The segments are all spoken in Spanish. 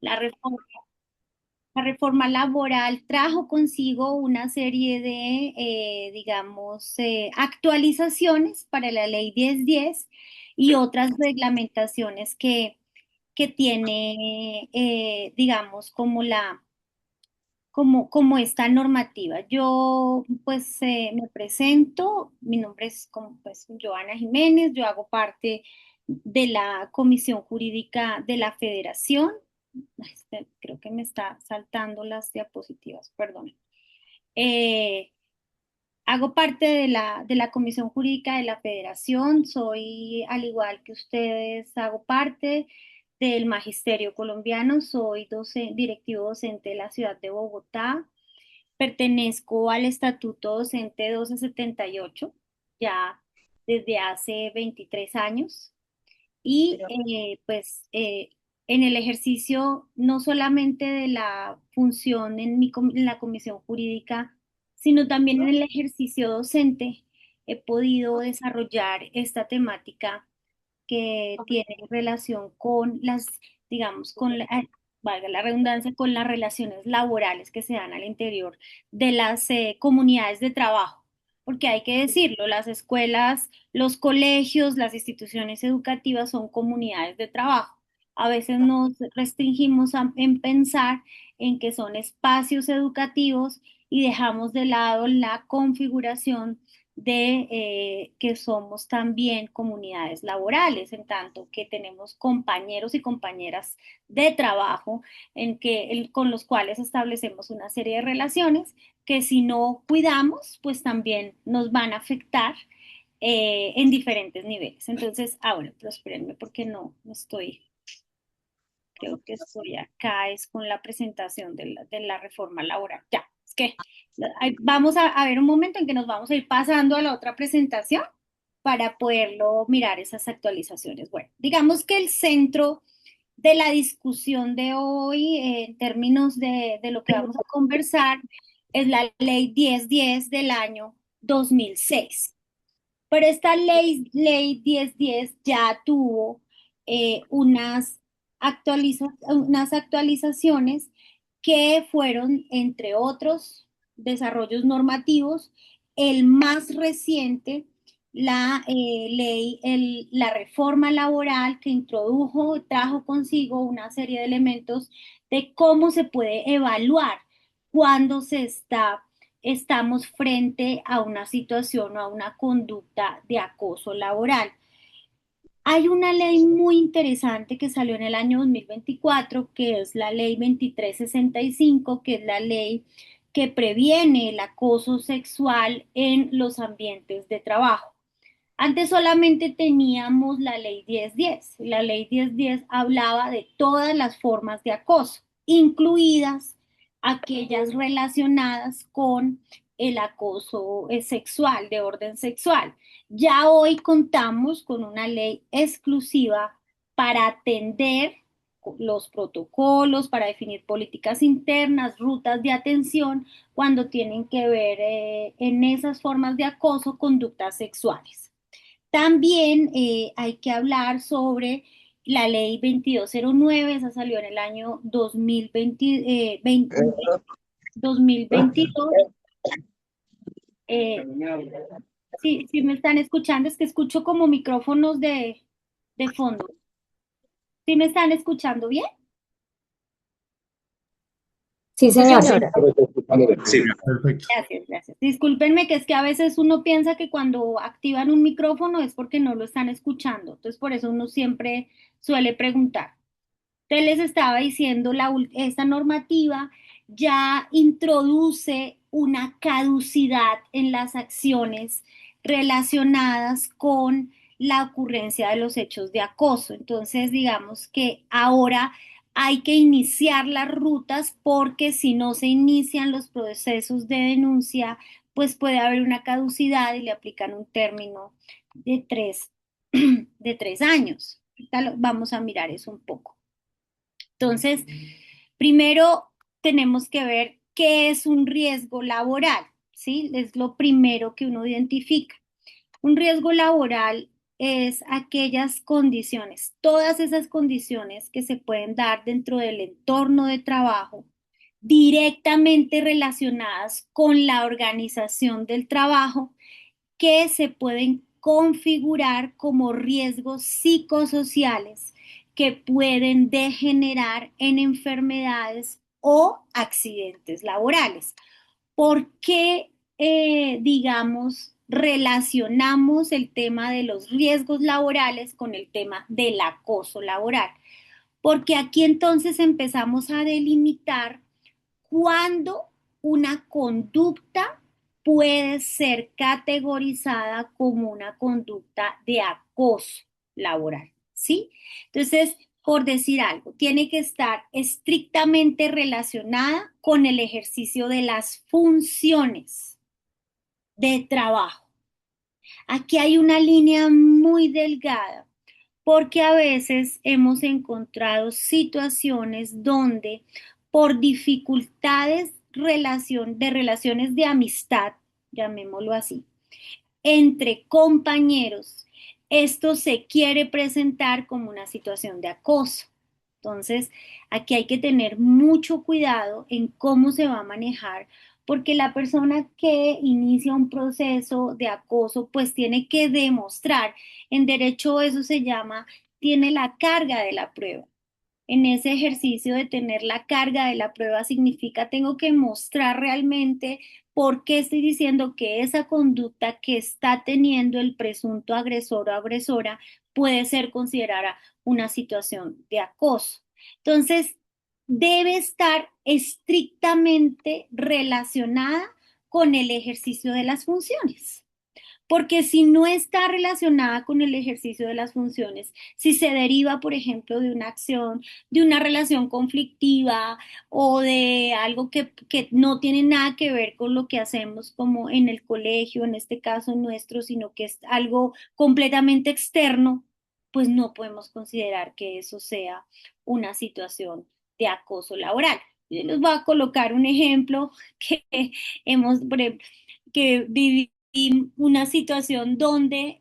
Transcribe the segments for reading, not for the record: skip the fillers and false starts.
La reforma, la reforma laboral trajo consigo una serie de, digamos, actualizaciones para la ley 1010 y otras reglamentaciones que tiene, digamos, como esta normativa. Yo pues me presento, mi nombre es como pues Joana Jiménez, yo hago parte de la Comisión Jurídica de la Federación. Creo que me está saltando las diapositivas, perdón. Eh, Hago parte de la Comisión Jurídica de la Federación, soy, al igual que ustedes, hago parte del Magisterio Colombiano, soy directivo docente de la ciudad de Bogotá. Pertenezco al Estatuto Docente 1278 ya desde hace 23 años y en el ejercicio no solamente de la función en la comisión jurídica, sino también en el ejercicio docente, he podido desarrollar esta temática que tiene relación con las, digamos, valga la redundancia, con las relaciones laborales que se dan al interior de las comunidades de trabajo. Porque hay que decirlo, las escuelas, los colegios, las instituciones educativas son comunidades de trabajo. A veces nos restringimos en pensar en que son espacios educativos y dejamos de lado la configuración de que somos también comunidades laborales, en tanto que tenemos compañeros y compañeras de trabajo con los cuales establecemos una serie de relaciones que si no cuidamos, pues también nos van a afectar en diferentes niveles. Entonces, ahora, pero espérenme porque no estoy, creo que estoy acá, es con la presentación de la reforma laboral. Ya, es que vamos a ver un momento en que nos vamos a ir pasando a la otra presentación para poderlo mirar esas actualizaciones. Bueno, digamos que el centro de la discusión de hoy, en términos de lo que vamos a conversar, es la ley 1010 del año 2006. Pero esta ley 1010 ya tuvo unas actualizaciones que fueron, entre otros desarrollos normativos, el más reciente, la reforma laboral que trajo consigo una serie de elementos de cómo se puede evaluar cuando estamos frente a una situación o a una conducta de acoso laboral. Hay una ley muy interesante que salió en el año 2024, que es la ley 2365, que es la ley que previene el acoso sexual en los ambientes de trabajo. Antes solamente teníamos la ley 1010. La ley 1010 hablaba de todas las formas de acoso, incluidas aquellas relacionadas con el acoso sexual, de orden sexual. Ya hoy contamos con una ley exclusiva para atender los protocolos, para definir políticas internas, rutas de atención, cuando tienen que ver en esas formas de acoso, conductas sexuales. También hay que hablar sobre la ley 2209, esa salió en el año 2022. Eh, sí, me están escuchando, es que escucho como micrófonos de fondo. ¿Sí me están escuchando bien? Sí, Sí, señora. señora. Sí, perfecto. Gracias, gracias. Discúlpenme que es que a veces uno piensa que cuando activan un micrófono es porque no lo están escuchando. Entonces, por eso uno siempre suele preguntar. Te les estaba diciendo, esta normativa ya introduce una caducidad en las acciones relacionadas con la ocurrencia de los hechos de acoso. Entonces, digamos que ahora hay que iniciar las rutas porque si no se inician los procesos de denuncia, pues puede haber una caducidad y le aplican un término de de 3 años. Ahorita vamos a mirar eso un poco. Entonces, primero tenemos que ver qué es un riesgo laboral, ¿sí? Es lo primero que uno identifica. Un riesgo laboral es aquellas condiciones, todas esas condiciones que se pueden dar dentro del entorno de trabajo directamente relacionadas con la organización del trabajo que se pueden configurar como riesgos psicosociales que pueden degenerar en enfermedades o accidentes laborales. ¿Por qué, digamos, relacionamos el tema de los riesgos laborales con el tema del acoso laboral? Porque aquí entonces empezamos a delimitar cuándo una conducta puede ser categorizada como una conducta de acoso laboral, ¿sí? Entonces, por decir algo, tiene que estar estrictamente relacionada con el ejercicio de las funciones de trabajo. Aquí hay una línea muy delgada porque a veces hemos encontrado situaciones donde por dificultades de relaciones de amistad, llamémoslo así, entre compañeros, esto se quiere presentar como una situación de acoso. Entonces, aquí hay que tener mucho cuidado en cómo se va a manejar, porque la persona que inicia un proceso de acoso, pues tiene que demostrar, en derecho eso se llama, tiene la carga de la prueba. En ese ejercicio de tener la carga de la prueba significa tengo que mostrar realmente por qué estoy diciendo que esa conducta que está teniendo el presunto agresor o agresora puede ser considerada una situación de acoso. Entonces, debe estar estrictamente relacionada con el ejercicio de las funciones. Porque si no está relacionada con el ejercicio de las funciones, si se deriva, por ejemplo, de una acción, de una relación conflictiva o de algo que no tiene nada que ver con lo que hacemos como en el colegio, en este caso nuestro, sino que es algo completamente externo, pues no podemos considerar que eso sea una situación de acoso laboral. Yo les voy a colocar un ejemplo que hemos, que viví una situación donde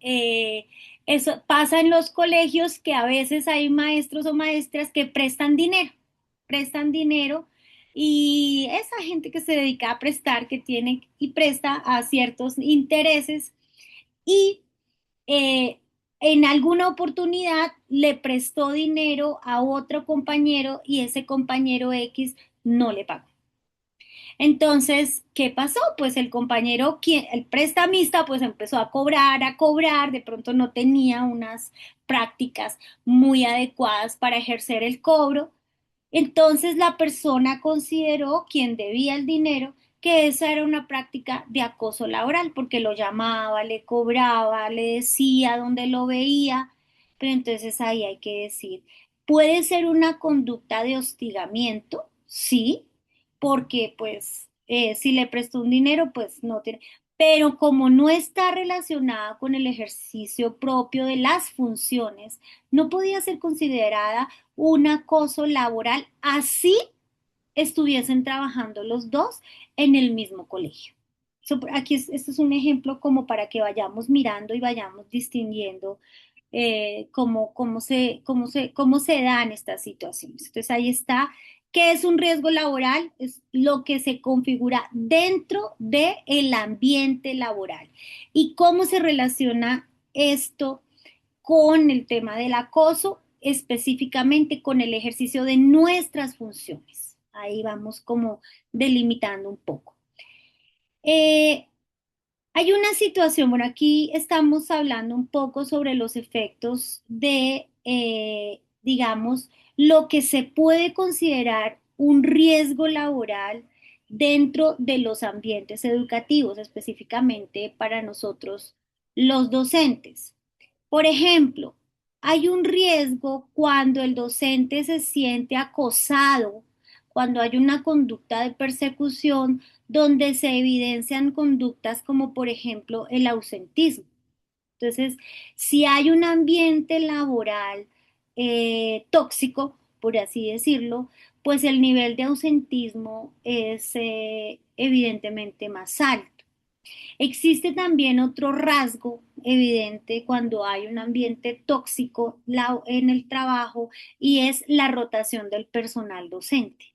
eso pasa en los colegios que a veces hay maestros o maestras que prestan dinero y esa gente que se dedica a prestar, que tiene y presta a ciertos intereses y eh, en alguna oportunidad le prestó dinero a otro compañero y ese compañero X no le pagó. Entonces, ¿qué pasó? Pues el compañero, el prestamista, pues empezó a cobrar, de pronto no tenía unas prácticas muy adecuadas para ejercer el cobro. Entonces la persona consideró, quien debía el dinero, que esa era una práctica de acoso laboral, porque lo llamaba, le cobraba, le decía dónde lo veía, pero entonces ahí hay que decir, puede ser una conducta de hostigamiento, sí, porque pues si le prestó un dinero, pues no tiene, pero como no está relacionada con el ejercicio propio de las funciones, no podía ser considerada un acoso laboral, así estuviesen trabajando los dos en el mismo colegio. Aquí esto es un ejemplo como para que vayamos mirando y vayamos distinguiendo cómo se dan estas situaciones. Entonces ahí está. ¿Qué es un riesgo laboral? Es lo que se configura dentro del ambiente laboral. ¿Y cómo se relaciona esto con el tema del acoso, específicamente con el ejercicio de nuestras funciones? Ahí vamos como delimitando un poco. Eh, Hay una situación, bueno, aquí estamos hablando un poco sobre los efectos de, digamos, lo que se puede considerar un riesgo laboral dentro de los ambientes educativos, específicamente para nosotros los docentes. Por ejemplo, hay un riesgo cuando el docente se siente acosado, cuando hay una conducta de persecución donde se evidencian conductas como por ejemplo el ausentismo. Entonces, si hay un ambiente laboral tóxico, por así decirlo, pues el nivel de ausentismo es evidentemente más alto. Existe también otro rasgo evidente cuando hay un ambiente tóxico en el trabajo y es la rotación del personal docente.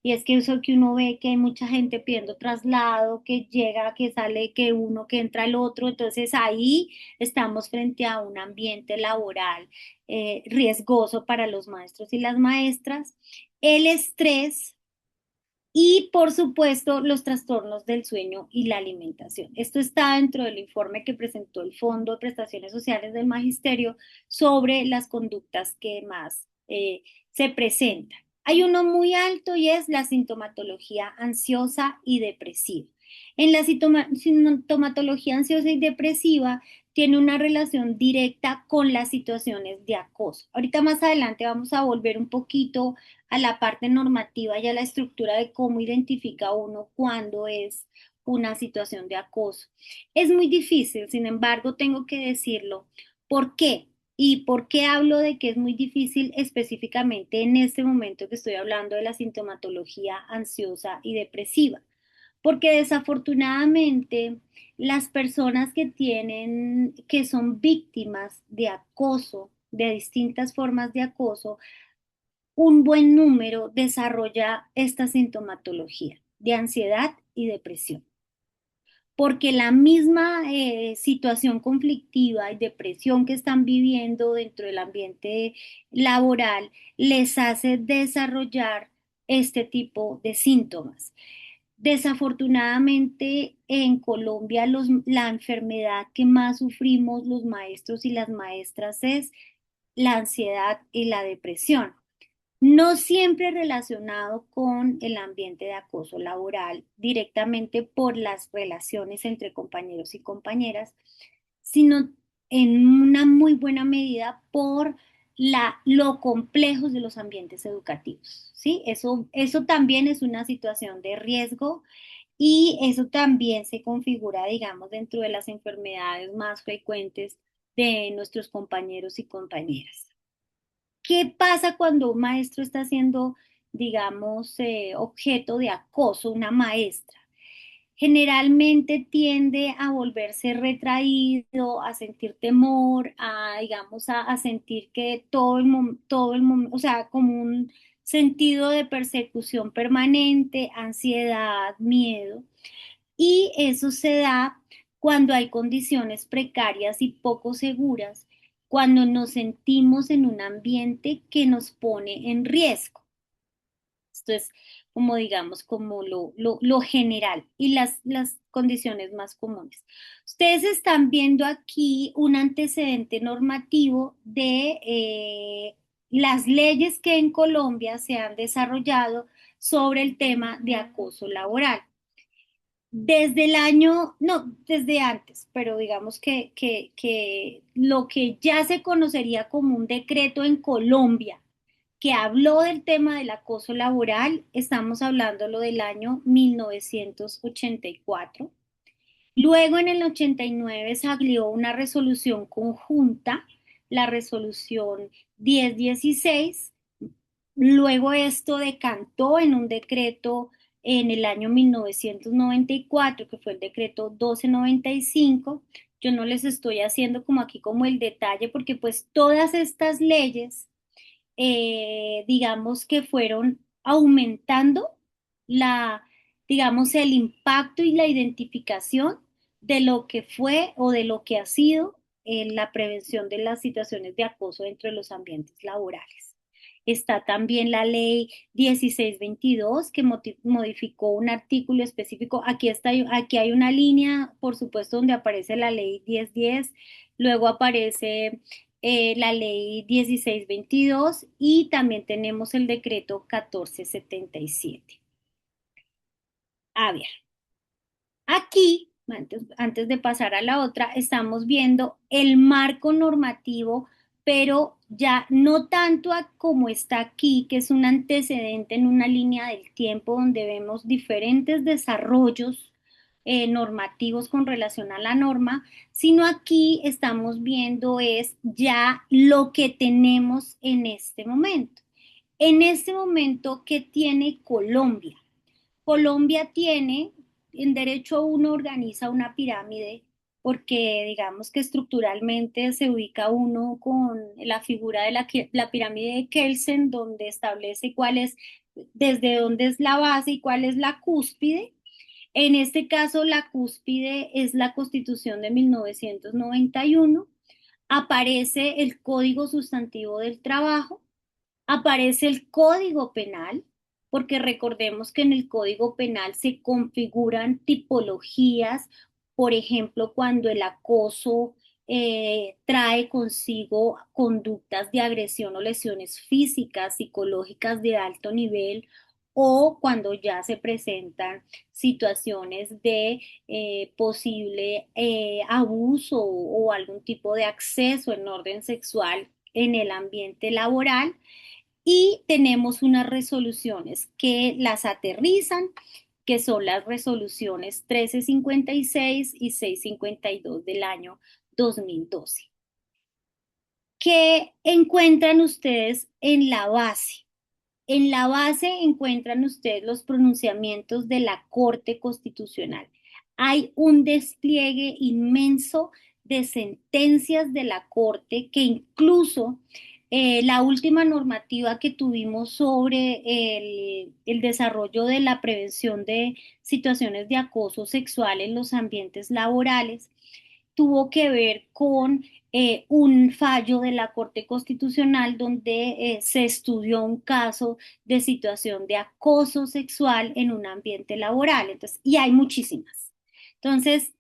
Y es que eso que uno ve que hay mucha gente pidiendo traslado, que llega, que sale, que uno, que entra el otro. Entonces ahí estamos frente a un ambiente laboral riesgoso para los maestros y las maestras. El estrés y, por supuesto, los trastornos del sueño y la alimentación. Esto está dentro del informe que presentó el Fondo de Prestaciones Sociales del Magisterio sobre las conductas que más se presentan. Hay uno muy alto y es la sintomatología ansiosa y depresiva. En la sintomatología ansiosa y depresiva tiene una relación directa con las situaciones de acoso. Ahorita más adelante vamos a volver un poquito a la parte normativa y a la estructura de cómo identifica uno cuando es una situación de acoso. Es muy difícil, sin embargo, tengo que decirlo. ¿Por qué? ¿Y por qué hablo de que es muy difícil específicamente en este momento que estoy hablando de la sintomatología ansiosa y depresiva? Porque desafortunadamente las personas que son víctimas de acoso, de distintas formas de acoso, un buen número desarrolla esta sintomatología de ansiedad y depresión, porque la misma situación conflictiva y depresión que están viviendo dentro del ambiente laboral les hace desarrollar este tipo de síntomas. Desafortunadamente, en Colombia la enfermedad que más sufrimos los maestros y las maestras es la ansiedad y la depresión. No siempre relacionado con el ambiente de acoso laboral directamente por las relaciones entre compañeros y compañeras, sino en una muy buena medida por lo complejos de los ambientes educativos, ¿sí? Eso también es una situación de riesgo y eso también se configura, digamos, dentro de las enfermedades más frecuentes de nuestros compañeros y compañeras. ¿Qué pasa cuando un maestro está siendo, digamos, objeto de acoso, una maestra? Generalmente tiende a volverse retraído, a sentir temor, digamos, a sentir que todo el momento, o sea, como un sentido de persecución permanente, ansiedad, miedo. Y eso se da cuando hay condiciones precarias y poco seguras, cuando nos sentimos en un ambiente que nos pone en riesgo. Esto es como digamos, como lo general y las condiciones más comunes. Ustedes están viendo aquí un antecedente normativo de las leyes que en Colombia se han desarrollado sobre el tema de acoso laboral. Desde el año, no, desde antes, pero digamos que lo que ya se conocería como un decreto en Colombia que habló del tema del acoso laboral, estamos hablando lo del año 1984. Luego en el 89 salió una resolución conjunta, la resolución 1016. Luego esto decantó en un decreto en el año 1994, que fue el decreto 1295. Yo no les estoy haciendo como aquí como el detalle, porque pues todas estas leyes, digamos que fueron aumentando la, digamos, el impacto y la identificación de lo que fue o de lo que ha sido la prevención de las situaciones de acoso dentro de los ambientes laborales. Está también la ley 1622 que modificó un artículo específico. Aquí hay una línea, por supuesto, donde aparece la ley 1010, luego aparece la ley 1622 y también tenemos el decreto 1477. A ver, aquí, antes de pasar a la otra, estamos viendo el marco normativo, pero ya no tanto como está aquí, que es un antecedente en una línea del tiempo donde vemos diferentes desarrollos normativos con relación a la norma, sino aquí estamos viendo es ya lo que tenemos en este momento. En este momento, ¿qué tiene Colombia? Colombia tiene en derecho uno organiza una pirámide porque digamos que estructuralmente se ubica uno con la figura de la pirámide de Kelsen, donde establece cuál es, desde dónde es la base y cuál es la cúspide. En este caso, la cúspide es la Constitución de 1991. Aparece el Código Sustantivo del Trabajo, aparece el Código Penal, porque recordemos que en el Código Penal se configuran tipologías, por ejemplo, cuando el acoso trae consigo conductas de agresión o lesiones físicas, psicológicas de alto nivel, o cuando ya se presentan situaciones de posible abuso o algún tipo de acceso en orden sexual en el ambiente laboral, y tenemos unas resoluciones que las aterrizan, que son las resoluciones 1356 y 652 del año 2012. ¿Qué encuentran ustedes en la base? En la base encuentran ustedes los pronunciamientos de la Corte Constitucional. Hay un despliegue inmenso de sentencias de la Corte que incluso la última normativa que tuvimos sobre el desarrollo de la prevención de situaciones de acoso sexual en los ambientes laborales tuvo que ver con un fallo de la Corte Constitucional donde se estudió un caso de situación de acoso sexual en un ambiente laboral. Entonces, y hay muchísimas. Entonces,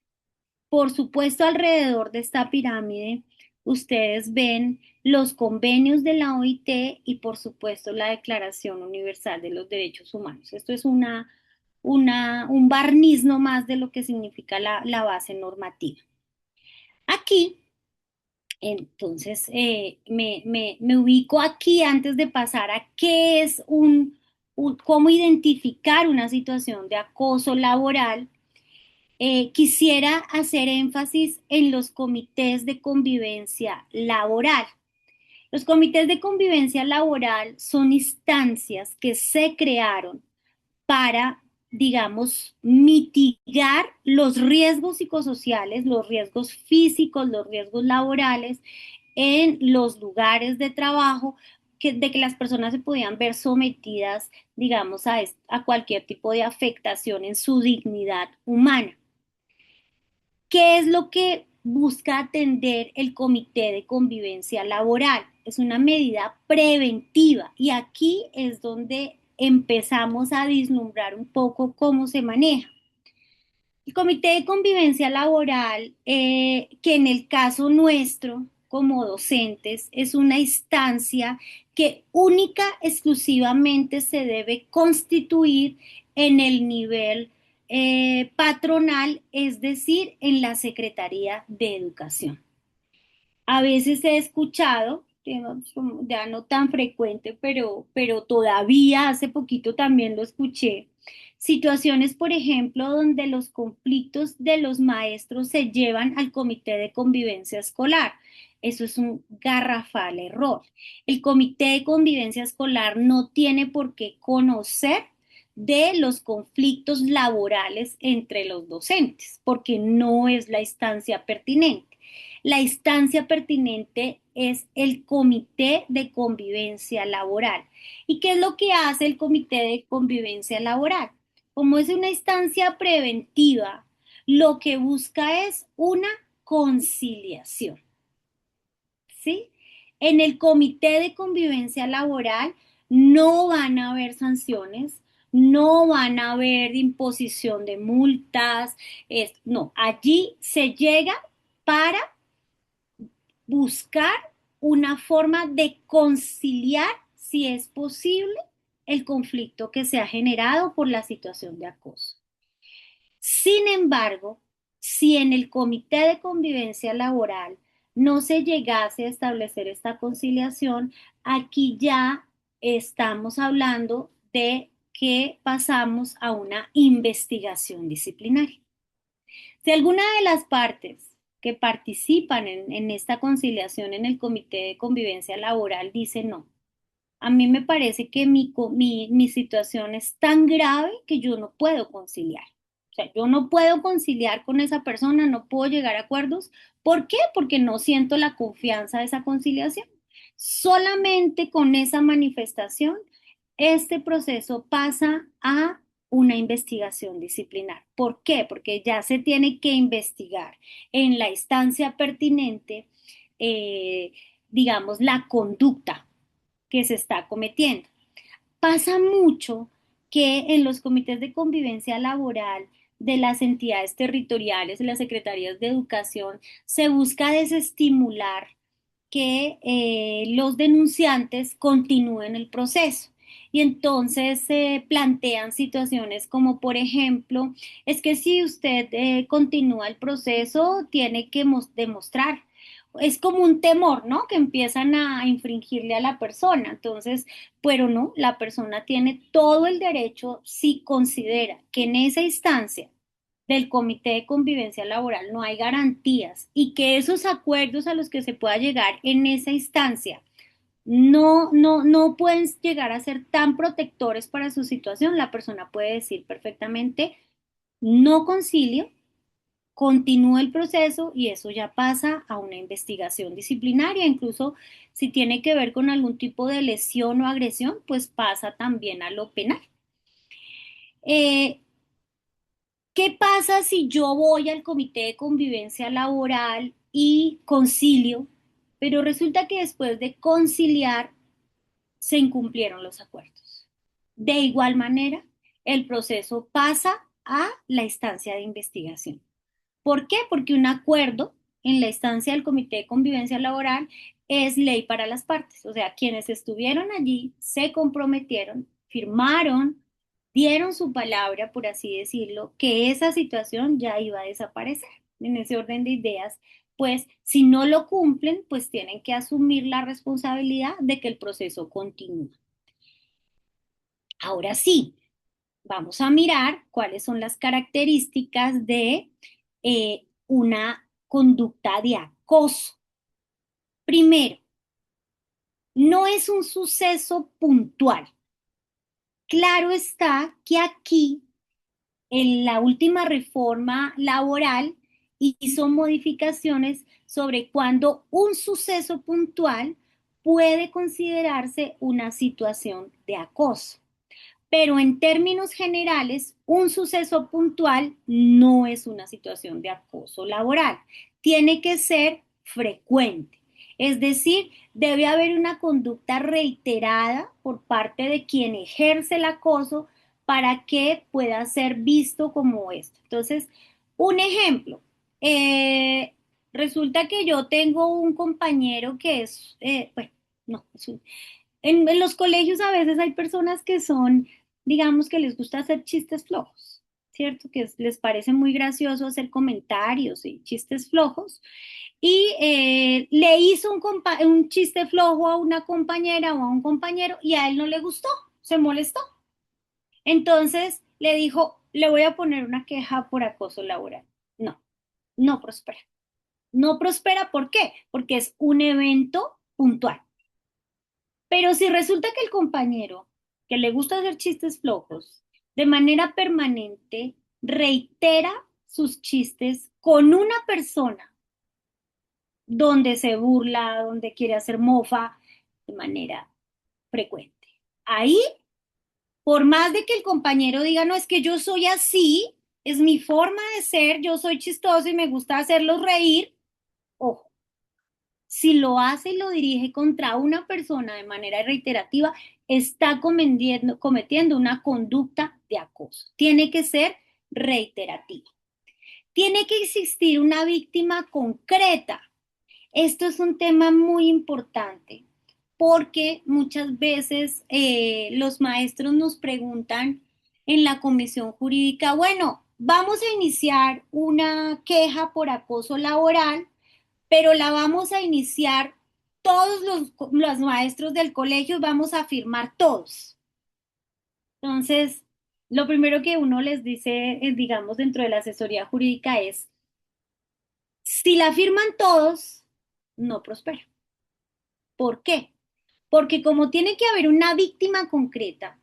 por supuesto, alrededor de esta pirámide, ustedes ven los convenios de la OIT y, por supuesto, la Declaración Universal de los Derechos Humanos. Esto es un barniz no más de lo que significa la base normativa. Aquí, entonces, me ubico aquí antes de pasar a qué es cómo identificar una situación de acoso laboral. Quisiera hacer énfasis en los comités de convivencia laboral. Los comités de convivencia laboral son instancias que se crearon para, digamos, mitigar los riesgos psicosociales, los riesgos físicos, los riesgos laborales en los lugares de trabajo, de que las personas se podían ver sometidas, digamos, a cualquier tipo de afectación en su dignidad humana. ¿Qué es lo que busca atender el Comité de Convivencia Laboral? Es una medida preventiva y aquí es donde empezamos a vislumbrar un poco cómo se maneja. El Comité de Convivencia Laboral, que en el caso nuestro, como docentes, es una instancia que única, exclusivamente se debe constituir en el nivel patronal, es decir, en la Secretaría de Educación. A veces he escuchado, ya no tan frecuente, pero todavía hace poquito también lo escuché, situaciones, por ejemplo, donde los conflictos de los maestros se llevan al comité de convivencia escolar. Eso es un garrafal error. El comité de convivencia escolar no tiene por qué conocer de los conflictos laborales entre los docentes, porque no es la instancia pertinente. La instancia pertinente es el Comité de Convivencia Laboral. ¿Y qué es lo que hace el Comité de Convivencia Laboral? Como es una instancia preventiva, lo que busca es una conciliación, ¿sí? En el Comité de Convivencia Laboral no van a haber sanciones, no van a haber imposición de multas, no, allí se llega para buscar una forma de conciliar, si es posible, el conflicto que se ha generado por la situación de acoso. Sin embargo, si en el Comité de Convivencia Laboral no se llegase a establecer esta conciliación, aquí ya estamos hablando de que pasamos a una investigación disciplinaria. Si alguna de las partes que participan en esta conciliación en el Comité de Convivencia Laboral dice no, a mí me parece que mi situación es tan grave que yo no puedo conciliar. O sea, yo no puedo conciliar con esa persona, no puedo llegar a acuerdos. ¿Por qué? Porque no siento la confianza de esa conciliación. Solamente con esa manifestación, este proceso pasa a una investigación disciplinar. ¿Por qué? Porque ya se tiene que investigar en la instancia pertinente, eh, digamos, la conducta que se está cometiendo. Pasa mucho que en los comités de convivencia laboral de las entidades territoriales, de las secretarías de educación, se busca desestimular que los denunciantes continúen el proceso. Y entonces se plantean situaciones como, por ejemplo, es que si usted continúa el proceso, tiene que demostrar. Es como un temor, ¿no? Que empiezan a infringirle a la persona. Entonces, pero no, la persona tiene todo el derecho si considera que en esa instancia del Comité de Convivencia Laboral no hay garantías y que esos acuerdos a los que se pueda llegar en esa instancia no pueden llegar a ser tan protectores para su situación, la persona puede decir perfectamente, no concilio, continúa el proceso y eso ya pasa a una investigación disciplinaria, incluso si tiene que ver con algún tipo de lesión o agresión, pues pasa también a lo penal. Eh, ¿Qué pasa si yo voy al comité de convivencia laboral y concilio, pero resulta que después de conciliar se incumplieron los acuerdos? De igual manera, el proceso pasa a la instancia de investigación. ¿Por qué? Porque un acuerdo en la instancia del comité de convivencia laboral es ley para las partes. O sea, quienes estuvieron allí se comprometieron, firmaron, dieron su palabra, por así decirlo, que esa situación ya iba a desaparecer. En ese orden de ideas, pues si no lo cumplen, pues tienen que asumir la responsabilidad de que el proceso continúe. Ahora sí, vamos a mirar cuáles son las características de una conducta de acoso. Primero, no es un suceso puntual. Claro está que aquí, en la última reforma laboral, hizo modificaciones sobre cuando un suceso puntual puede considerarse una situación de acoso. Pero en términos generales, un suceso puntual no es una situación de acoso laboral. Tiene que ser frecuente. Es decir, debe haber una conducta reiterada por parte de quien ejerce el acoso para que pueda ser visto como esto. Entonces, un ejemplo. eh, Resulta que yo tengo un compañero que es, bueno, no, en los colegios a veces hay personas que son, digamos, que les gusta hacer chistes flojos, ¿cierto? Que les parece muy gracioso hacer comentarios y chistes flojos. Y le hizo un chiste flojo a una compañera o a un compañero y a él no le gustó, se molestó. Entonces le dijo, le voy a poner una queja por acoso laboral. No, no prospera. No prospera, ¿por qué? Porque es un evento puntual. Pero si resulta que el compañero que le gusta hacer chistes flojos, de manera permanente reitera sus chistes con una persona donde se burla, donde quiere hacer mofa de manera frecuente. Ahí, por más de que el compañero diga, no, es que yo soy así, es mi forma de ser, yo soy chistoso y me gusta hacerlos reír, ojo, si lo hace y lo dirige contra una persona de manera reiterativa, está cometiendo una conducta de acoso. Tiene que ser reiterativa. Tiene que existir una víctima concreta. Esto es un tema muy importante porque muchas veces los maestros nos preguntan en la comisión jurídica, bueno, vamos a iniciar una queja por acoso laboral, pero la vamos a iniciar todos los maestros del colegio, vamos a firmar todos. Entonces, lo primero que uno les dice, digamos, dentro de la asesoría jurídica es, si la firman todos, no prospera. ¿Por qué? Porque como tiene que haber una víctima concreta,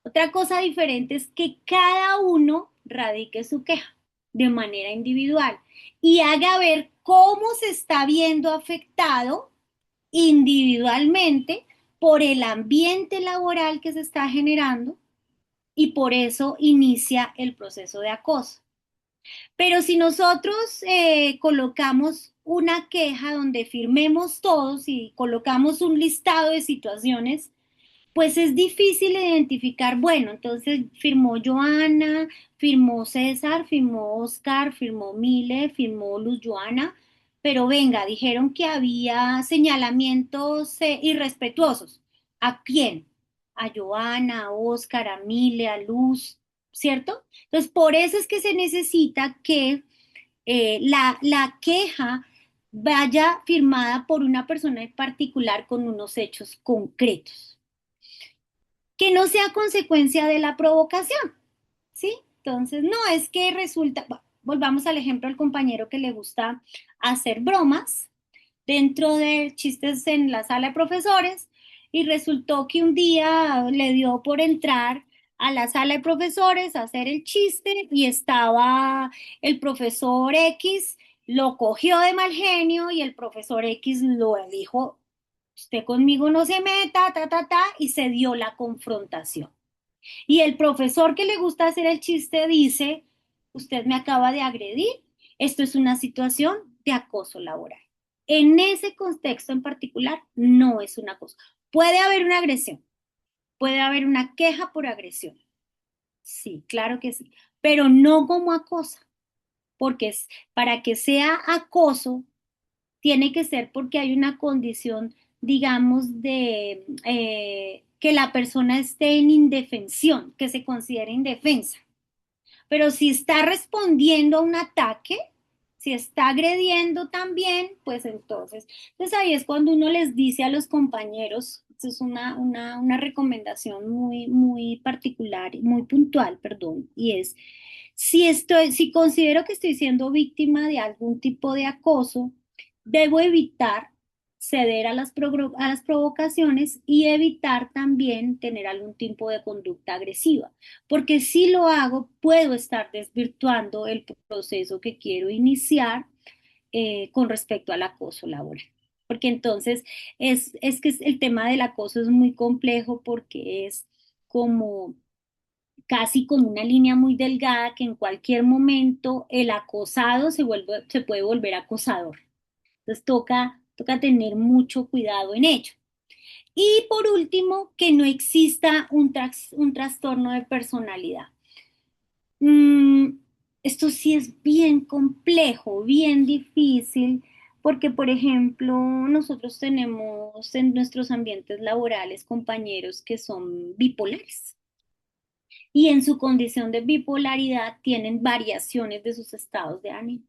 otra cosa diferente es que cada uno radique su queja de manera individual y haga ver cómo se está viendo afectado individualmente por el ambiente laboral que se está generando y por eso inicia el proceso de acoso. Pero si nosotros colocamos una queja donde firmemos todos y colocamos un listado de situaciones, pues es difícil identificar, bueno, entonces firmó Joana, firmó César, firmó Oscar, firmó Mile, firmó Luz Joana, pero venga, dijeron que había señalamientos irrespetuosos. ¿A quién? A Joana, a Oscar, a Mile, a Luz, ¿cierto? Entonces, por eso es que se necesita que la queja vaya firmada por una persona en particular con unos hechos concretos que no sea consecuencia de la provocación, ¿sí? Entonces, no es que resulta, volvamos al ejemplo del compañero que le gusta hacer bromas dentro de chistes en la sala de profesores y resultó que un día le dio por entrar a la sala de profesores a hacer el chiste y estaba el profesor X, lo cogió de mal genio y el profesor X lo dijo, usted conmigo no se meta, y se dio la confrontación. Y el profesor que le gusta hacer el chiste dice, usted me acaba de agredir, esto es una situación de acoso laboral. En ese contexto en particular, no es un acoso. Puede haber una agresión, puede haber una queja por agresión. Sí, claro que sí, pero no como acoso, porque es, para que sea acoso, tiene que ser porque hay una condición, digamos, de que la persona esté en indefensión, que se considere indefensa. Pero si está respondiendo a un ataque, si está agrediendo también, pues entonces ahí es cuando uno les dice a los compañeros, esto es una recomendación muy, muy particular, muy puntual, perdón, y es, si considero que estoy siendo víctima de algún tipo de acoso, debo evitar ceder a a las provocaciones y evitar también tener algún tipo de conducta agresiva, porque si lo hago, puedo estar desvirtuando el proceso que quiero iniciar con respecto al acoso laboral. Porque entonces es que el tema del acoso es muy complejo porque es como casi como una línea muy delgada que en cualquier momento el acosado se puede volver acosador. Entonces toca tener mucho cuidado en ello. Y por último, que no exista un trastorno de personalidad. Mm, esto sí es bien complejo, bien difícil, porque, por ejemplo, nosotros tenemos en nuestros ambientes laborales compañeros que son bipolares y en su condición de bipolaridad tienen variaciones de sus estados de ánimo.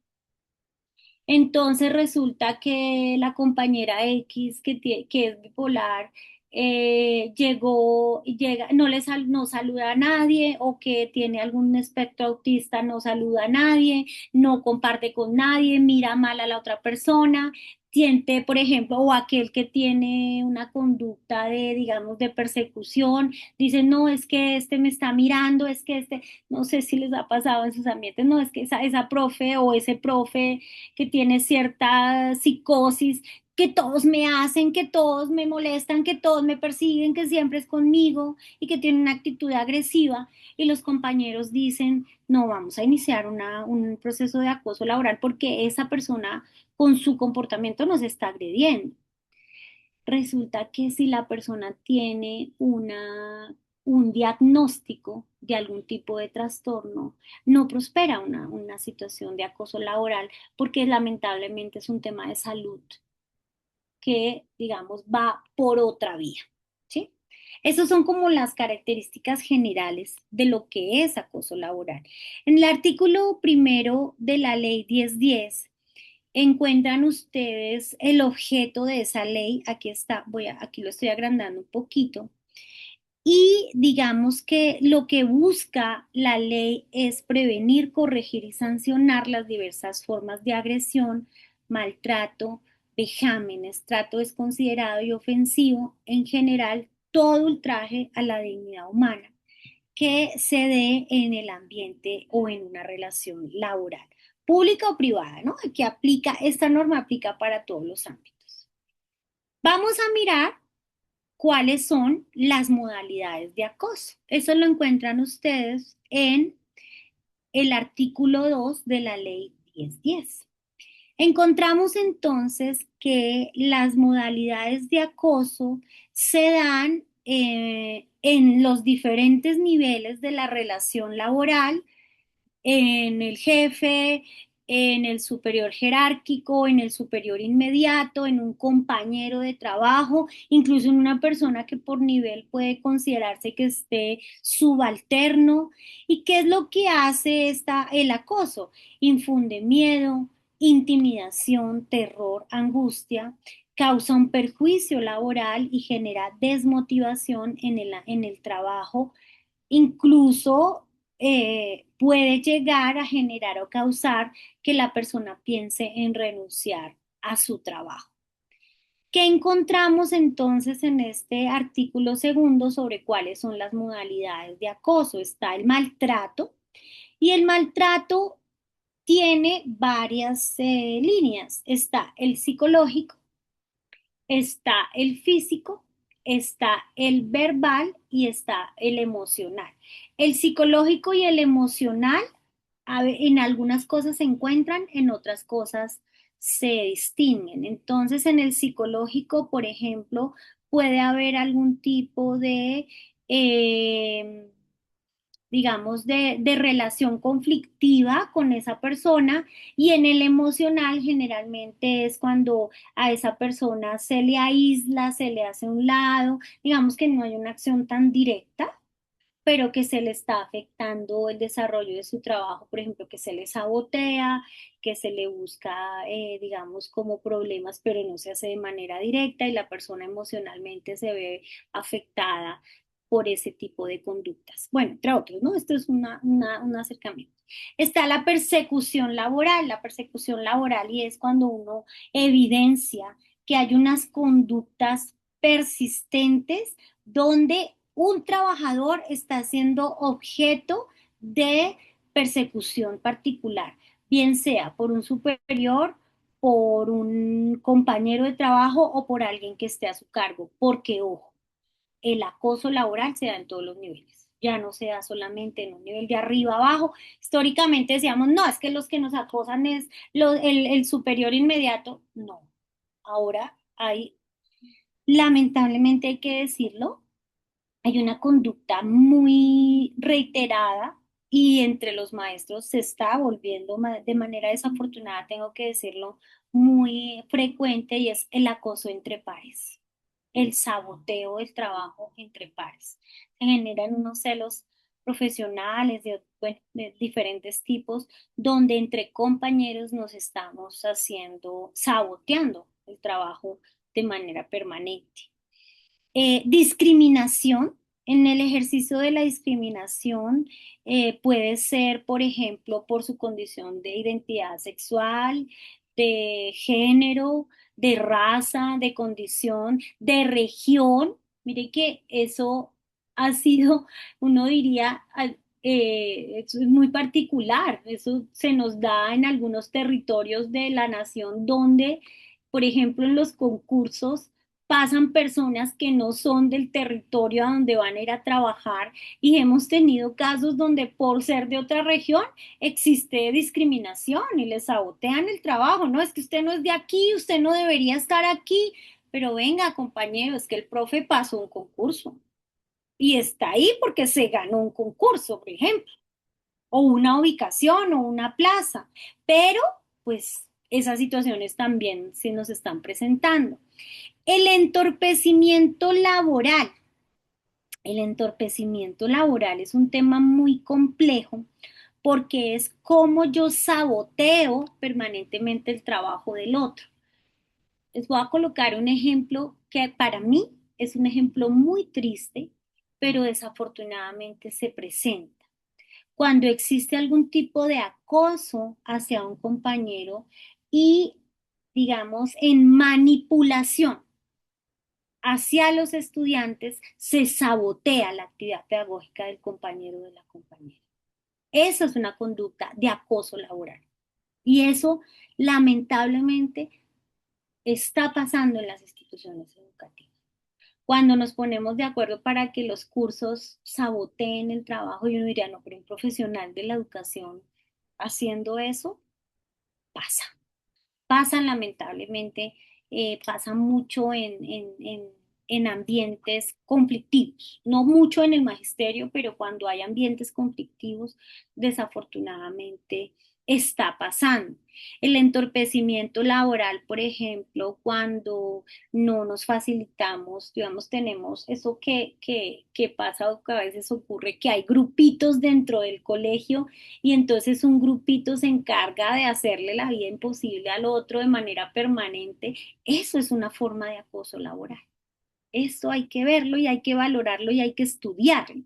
Entonces resulta que la compañera X que es bipolar no saluda a nadie o que tiene algún espectro autista, no saluda a nadie, no comparte con nadie, mira mal a la otra persona, siente, por ejemplo, o aquel que tiene una conducta de, digamos, de persecución, dice, no, es que este me está mirando, es que este, no sé si les ha pasado en sus ambientes, no, es que esa profe o ese profe que tiene cierta psicosis, que todos me hacen, que todos me molestan, que todos me persiguen, que siempre es conmigo y que tiene una actitud agresiva. Y los compañeros dicen, no, vamos a iniciar un proceso de acoso laboral porque esa persona con su comportamiento nos está agrediendo. Resulta que si la persona tiene un diagnóstico de algún tipo de trastorno, no prospera una situación de acoso laboral porque lamentablemente es un tema de salud que, digamos, va por otra vía, ¿sí? Esas son como las características generales de lo que es acoso laboral. En el artículo primero de la ley 1010 encuentran ustedes el objeto de esa ley. Aquí está, aquí lo estoy agrandando un poquito. Y digamos que lo que busca la ley es prevenir, corregir y sancionar las diversas formas de agresión, maltrato, vejámenes, trato desconsiderado y ofensivo, en general, todo ultraje a la dignidad humana que se dé en el ambiente o en una relación laboral, pública o privada, ¿no? Que aplica, esta norma aplica para todos los ámbitos. Vamos a mirar cuáles son las modalidades de acoso. Eso lo encuentran ustedes en el artículo 2 de la ley 1010. Encontramos entonces que las modalidades de acoso se dan en los diferentes niveles de la relación laboral, en el jefe, en el superior jerárquico, en el superior inmediato, en un compañero de trabajo, incluso en una persona que por nivel puede considerarse que esté subalterno. ¿Y qué es lo que hace el acoso? Infunde miedo, intimidación, terror, angustia, causa un perjuicio laboral y genera desmotivación en el trabajo, incluso puede llegar a generar o causar que la persona piense en renunciar a su trabajo. ¿Qué encontramos entonces en este artículo segundo sobre cuáles son las modalidades de acoso? Está el maltrato, y el maltrato tiene varias líneas. Está el psicológico, está el físico, está el verbal y está el emocional. El psicológico y el emocional en algunas cosas se encuentran, en otras cosas se distinguen. Entonces, en el psicológico, por ejemplo, puede haber algún tipo de digamos, de relación conflictiva con esa persona, y en el emocional generalmente es cuando a esa persona se le aísla, se le hace a un lado, digamos que no hay una acción tan directa, pero que se le está afectando el desarrollo de su trabajo, por ejemplo, que se le sabotea, que se le busca, digamos, como problemas, pero no se hace de manera directa y la persona emocionalmente se ve afectada por ese tipo de conductas. Bueno, entre otros, ¿no? Esto es un acercamiento. Está la persecución laboral, y es cuando uno evidencia que hay unas conductas persistentes donde un trabajador está siendo objeto de persecución particular, bien sea por un superior, por un compañero de trabajo o por alguien que esté a su cargo, porque, ojo, el acoso laboral se da en todos los niveles. Ya no se da solamente en un nivel de arriba abajo. Históricamente decíamos, no, es que los que nos acosan es el superior inmediato. No, ahora hay, lamentablemente hay que decirlo, hay una conducta muy reiterada y entre los maestros se está volviendo de manera desafortunada, tengo que decirlo, muy frecuente, y es el acoso entre pares, el saboteo del trabajo entre pares. Se generan unos celos profesionales bueno, de diferentes tipos, donde entre compañeros nos estamos saboteando el trabajo de manera permanente. Discriminación. En el ejercicio de la discriminación puede ser, por ejemplo, por su condición de identidad sexual, de género, de raza, de condición, de región. Mire que eso ha sido, uno diría, eso es muy particular. Eso se nos da en algunos territorios de la nación donde, por ejemplo, en los concursos pasan personas que no son del territorio a donde van a ir a trabajar, y hemos tenido casos donde por ser de otra región existe discriminación y les sabotean el trabajo. No, es que usted no es de aquí, usted no debería estar aquí, pero venga, compañero, es que el profe pasó un concurso y está ahí porque se ganó un concurso, por ejemplo, o una ubicación o una plaza, pero pues esas situaciones también se nos están presentando. El entorpecimiento laboral. El entorpecimiento laboral es un tema muy complejo porque es como yo saboteo permanentemente el trabajo del otro. Les voy a colocar un ejemplo que para mí es un ejemplo muy triste, pero desafortunadamente se presenta. Cuando existe algún tipo de acoso hacia un compañero y, digamos, en manipulación hacia los estudiantes, se sabotea la actividad pedagógica del compañero o de la compañera. Esa es una conducta de acoso laboral. Y eso, lamentablemente, está pasando en las instituciones educativas. Cuando nos ponemos de acuerdo para que los cursos saboteen el trabajo, yo diría, no, pero un profesional de la educación haciendo eso, pasa. Pasan lamentablemente, pasa mucho en ambientes conflictivos, no mucho en el magisterio, pero cuando hay ambientes conflictivos, desafortunadamente está pasando. El entorpecimiento laboral, por ejemplo, cuando no nos facilitamos, digamos, tenemos eso que pasa o que a veces ocurre, que hay grupitos dentro del colegio y entonces un grupito se encarga de hacerle la vida imposible al otro de manera permanente. Eso es una forma de acoso laboral. Eso hay que verlo y hay que valorarlo y hay que estudiarlo.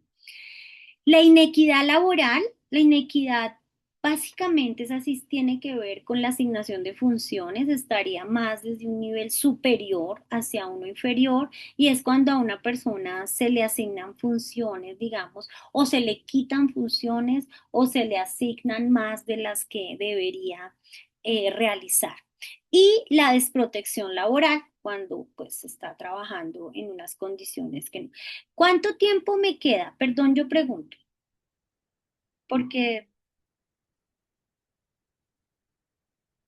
La inequidad laboral, la inequidad básicamente es así, tiene que ver con la asignación de funciones, estaría más desde un nivel superior hacia uno inferior, y es cuando a una persona se le asignan funciones, digamos, o se le quitan funciones o se le asignan más de las que debería realizar. Y la desprotección laboral, cuando pues se está trabajando en unas condiciones que no. ¿Cuánto tiempo me queda? Perdón, yo pregunto, porque,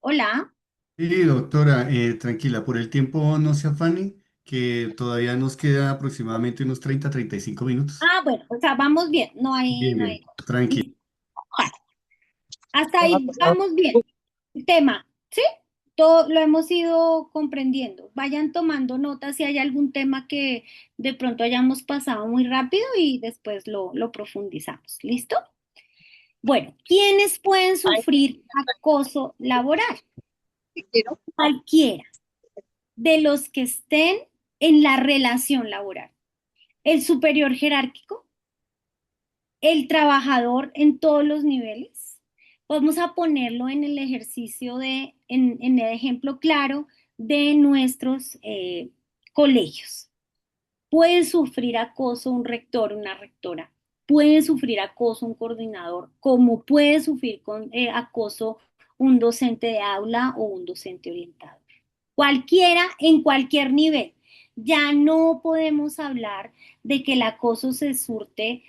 hola. Sí, doctora, tranquila, por el tiempo no se afane, que todavía nos queda aproximadamente unos 30, 35 minutos. Ah, bueno, o sea, vamos bien, no hay, Bien, no hay. bien, tranquila. Listo. Vale, hasta ahí vamos bien. El tema, ¿sí? Todo lo hemos ido comprendiendo. Vayan tomando notas si hay algún tema que de pronto hayamos pasado muy rápido y después lo profundizamos. ¿Listo? Bueno, ¿quiénes pueden sufrir acoso laboral? Cualquiera de los que estén en la relación laboral. El superior jerárquico, el trabajador en todos los niveles. Vamos a ponerlo en el ejercicio en el ejemplo claro de nuestros colegios. Puede sufrir acoso un rector, una rectora, puede sufrir acoso un coordinador, como puede sufrir acoso un docente de aula o un docente orientador. Cualquiera en cualquier nivel. Ya no podemos hablar de que el acoso se surte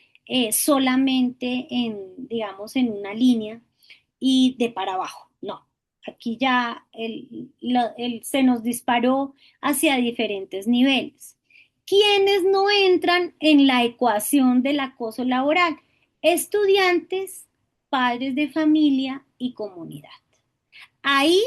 solamente en, digamos, en una línea y de para abajo. No, aquí ya se nos disparó hacia diferentes niveles. ¿Quiénes no entran en la ecuación del acoso laboral? Estudiantes, padres de familia y comunidad. Ahí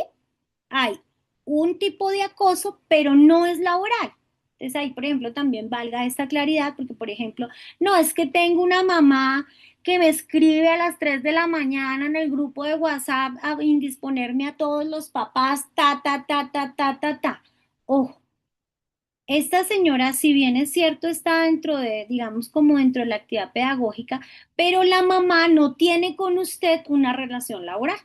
hay un tipo de acoso, pero no es laboral. Entonces ahí, por ejemplo, también valga esta claridad, porque, por ejemplo, no es que tengo una mamá que me escribe a las 3 de la mañana en el grupo de WhatsApp a indisponerme a todos los papás, ta, ta, ta, ta, ta, ta, ta. Ojo, esta señora, si bien es cierto, está dentro de, digamos, como dentro de la actividad pedagógica, pero la mamá no tiene con usted una relación laboral.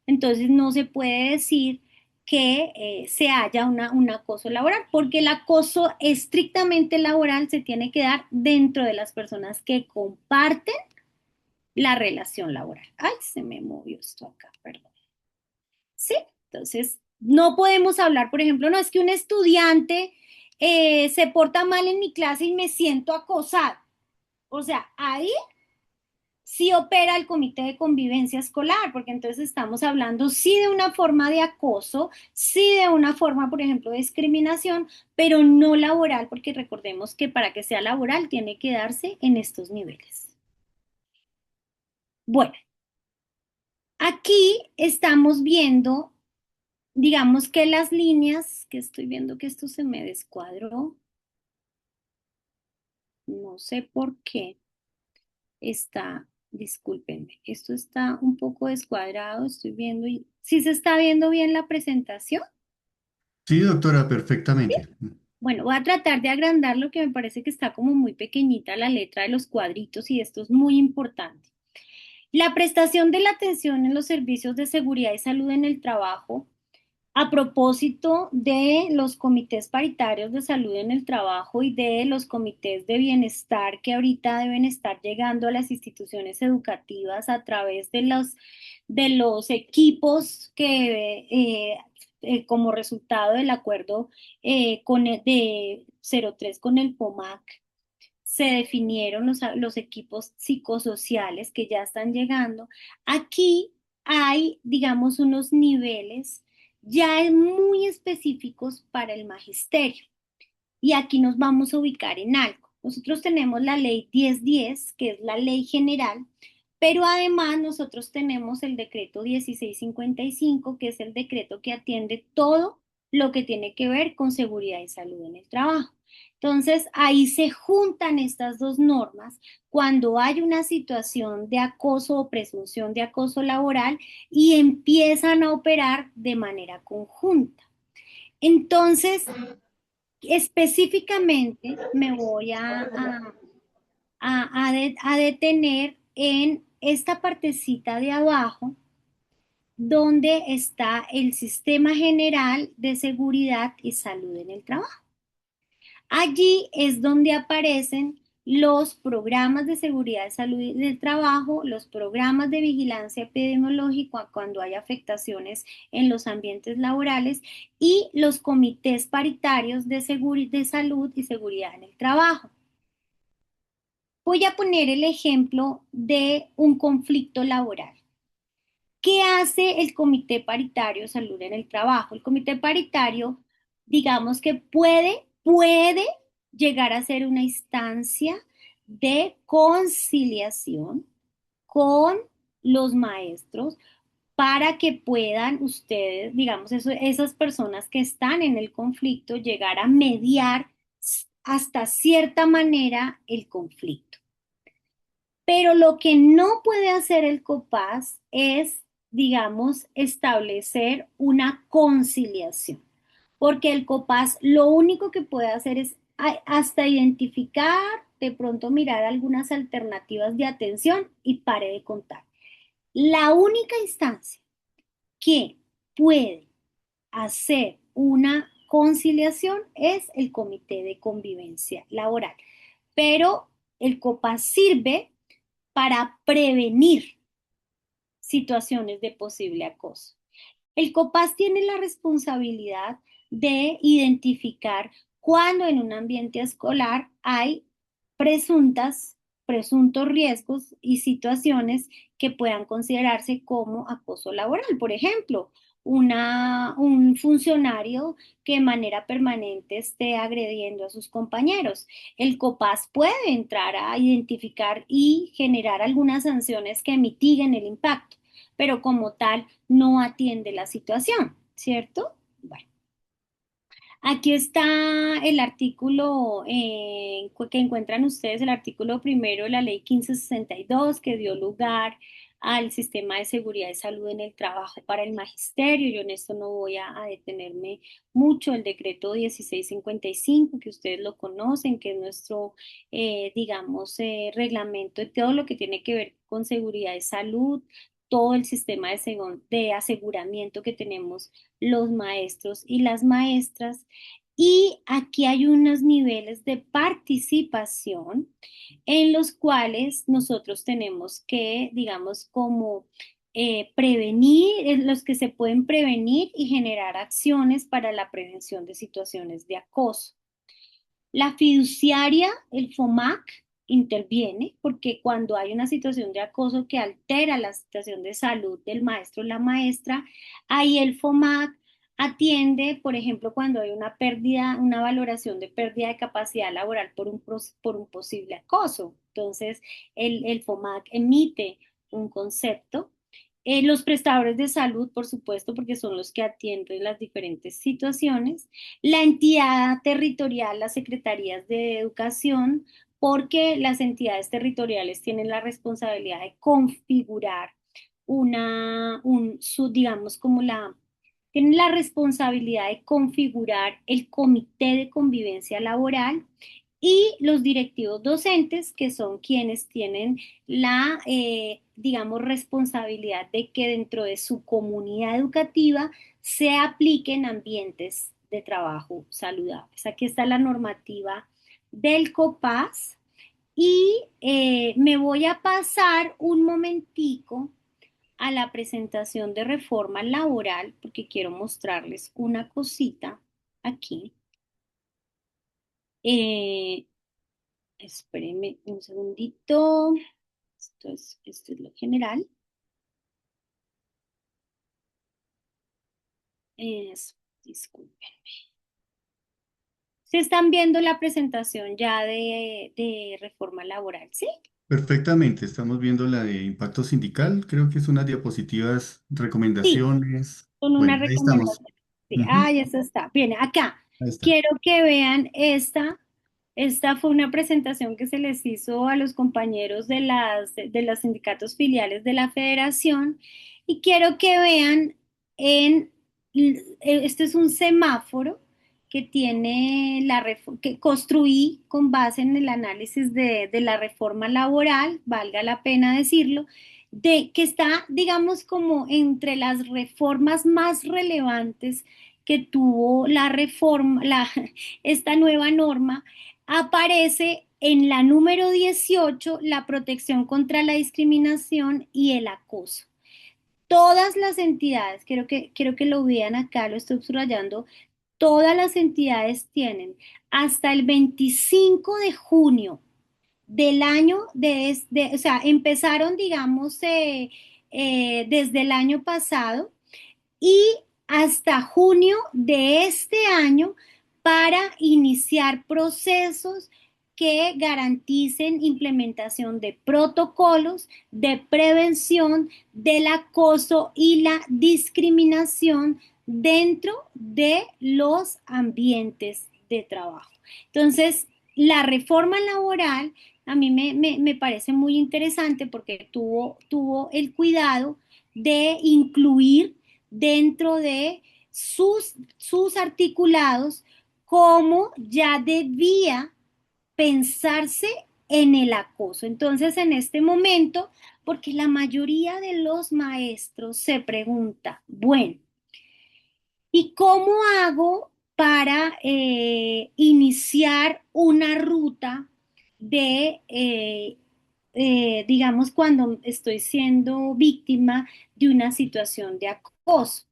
Entonces no se puede decir que se haya un acoso laboral, porque el acoso estrictamente laboral se tiene que dar dentro de las personas que comparten la relación laboral. Ay, se me movió esto acá, perdón. Sí, entonces no podemos hablar, por ejemplo, no es que un estudiante se porta mal en mi clase y me siento acosado. O sea, ahí sí opera el comité de convivencia escolar, porque entonces estamos hablando sí de una forma de acoso, sí de una forma, por ejemplo, de discriminación, pero no laboral, porque recordemos que para que sea laboral tiene que darse en estos niveles. Bueno, aquí estamos viendo, digamos que las líneas, que estoy viendo que esto se me descuadró, no sé por qué. Está, discúlpenme, esto está un poco descuadrado, estoy viendo y ¿sí se está viendo bien la presentación? Sí, doctora, perfectamente. Bueno, voy a tratar de agrandar lo que me parece que está como muy pequeñita la letra de los cuadritos y esto es muy importante. La prestación de la atención en los servicios de seguridad y salud en el trabajo A propósito de los comités paritarios de salud en el trabajo y de los comités de bienestar que ahorita deben estar llegando a las instituciones educativas a través de los equipos que como resultado del acuerdo de 03 con el POMAC, se definieron los equipos psicosociales que ya están llegando. Aquí hay, digamos, unos niveles ya muy específicos para el magisterio. Y aquí nos vamos a ubicar en algo. Nosotros tenemos la ley 1010, que es la ley general, pero además nosotros tenemos el decreto 1655, que es el decreto que atiende todo lo que tiene que ver con seguridad y salud en el trabajo. Entonces, ahí se juntan estas dos normas cuando hay una situación de acoso o presunción de acoso laboral y empiezan a operar de manera conjunta. Entonces, específicamente me voy a detener en esta partecita de abajo donde está el Sistema General de Seguridad y Salud en el Trabajo. Allí es donde aparecen los programas de seguridad y salud del trabajo, los programas de vigilancia epidemiológica cuando hay afectaciones en los ambientes laborales y los comités paritarios de salud y seguridad en el trabajo. Voy a poner el ejemplo de un conflicto laboral. ¿Qué hace el Comité Paritario de Salud en el Trabajo? El Comité Paritario, digamos que puede llegar a ser una instancia de conciliación con los maestros para que puedan ustedes, digamos, esas personas que están en el conflicto, llegar a mediar hasta cierta manera el conflicto. Pero lo que no puede hacer el COPAS es, digamos, establecer una conciliación, porque el COPAS lo único que puede hacer es hasta identificar, de pronto mirar algunas alternativas de atención y pare de contar. La única instancia que puede hacer una conciliación es el Comité de Convivencia Laboral, pero el COPAS sirve para prevenir situaciones de posible acoso. El COPAS tiene la responsabilidad de identificar cuando en un ambiente escolar hay presuntos riesgos y situaciones que puedan considerarse como acoso laboral. Por ejemplo, un funcionario que de manera permanente esté agrediendo a sus compañeros. El COPAS puede entrar a identificar y generar algunas sanciones que mitiguen el impacto, pero como tal no atiende la situación, ¿cierto? Bueno, aquí está el artículo que encuentran ustedes, el artículo primero de la ley 1562 que dio lugar al sistema de seguridad y salud en el trabajo para el magisterio. Yo en esto no voy a detenerme mucho. El decreto 1655, que ustedes lo conocen, que es nuestro, digamos, reglamento de todo lo que tiene que ver con seguridad y salud, todo el sistema de aseguramiento que tenemos los maestros y las maestras. Y aquí hay unos niveles de participación en los cuales nosotros tenemos que, digamos, como prevenir, en los que se pueden prevenir y generar acciones para la prevención de situaciones de acoso. La fiduciaria, el FOMAC, interviene porque cuando hay una situación de acoso que altera la situación de salud del maestro o la maestra, ahí el FOMAC atiende, por ejemplo, cuando hay una pérdida, una valoración de pérdida de capacidad laboral por un posible acoso. Entonces, el FOMAC emite un concepto. Los prestadores de salud, por supuesto, porque son los que atienden las diferentes situaciones. La entidad territorial, las secretarías de educación, porque las entidades territoriales tienen la responsabilidad de configurar digamos, tienen la responsabilidad de configurar el comité de convivencia laboral y los directivos docentes, que son quienes tienen la, digamos, responsabilidad de que dentro de su comunidad educativa se apliquen ambientes de trabajo saludables. Aquí está la normativa del COPAS y me voy a pasar un momentico a la presentación de reforma laboral porque quiero mostrarles una cosita aquí. Eh, Espérenme un segundito. Esto es lo general. Disculpen. Se están viendo la presentación ya de reforma laboral, ¿sí? Perfectamente, estamos viendo la de impacto sindical, creo que es unas diapositivas, Sí, recomendaciones. con una Bueno, ahí estamos. recomendación. Sí, Ujú, ya está. Bien, acá. ahí está. Quiero que vean esta. Esta fue una presentación que se les hizo a los compañeros de los sindicatos filiales de la federación y quiero que vean este es un semáforo que tiene que construí con base en el análisis de la reforma laboral, valga la pena decirlo, de que está, digamos, como entre las reformas más relevantes que tuvo la reforma, esta nueva norma aparece en la número 18 la protección contra la discriminación y el acoso. Todas las entidades, quiero que lo vean acá, lo estoy subrayando, todas las entidades tienen hasta el 25 de junio del año o sea, empezaron, digamos, desde el año pasado y hasta junio de este año para iniciar procesos que garanticen implementación de protocolos de prevención del acoso y la discriminación dentro de los ambientes de trabajo. Entonces, la reforma laboral a mí me parece muy interesante porque tuvo el cuidado de incluir dentro de sus articulados cómo ya debía pensarse en el acoso. Entonces, en este momento, porque la mayoría de los maestros se pregunta, bueno, ¿y cómo hago para iniciar una ruta digamos, cuando estoy siendo víctima de una situación de acoso?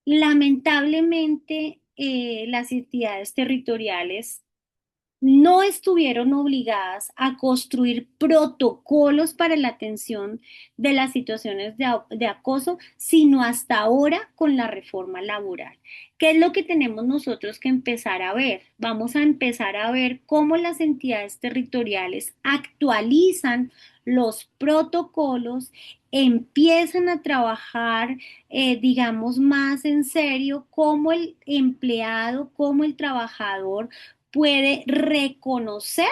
Lamentablemente, las entidades territoriales no estuvieron obligadas a construir protocolos para la atención de las situaciones de acoso, sino hasta ahora con la reforma laboral. ¿Qué es lo que tenemos nosotros que empezar a ver? Vamos a empezar a ver cómo las entidades territoriales actualizan los protocolos, empiezan a trabajar, digamos, más en serio, cómo el empleado, cómo el trabajador puede reconocer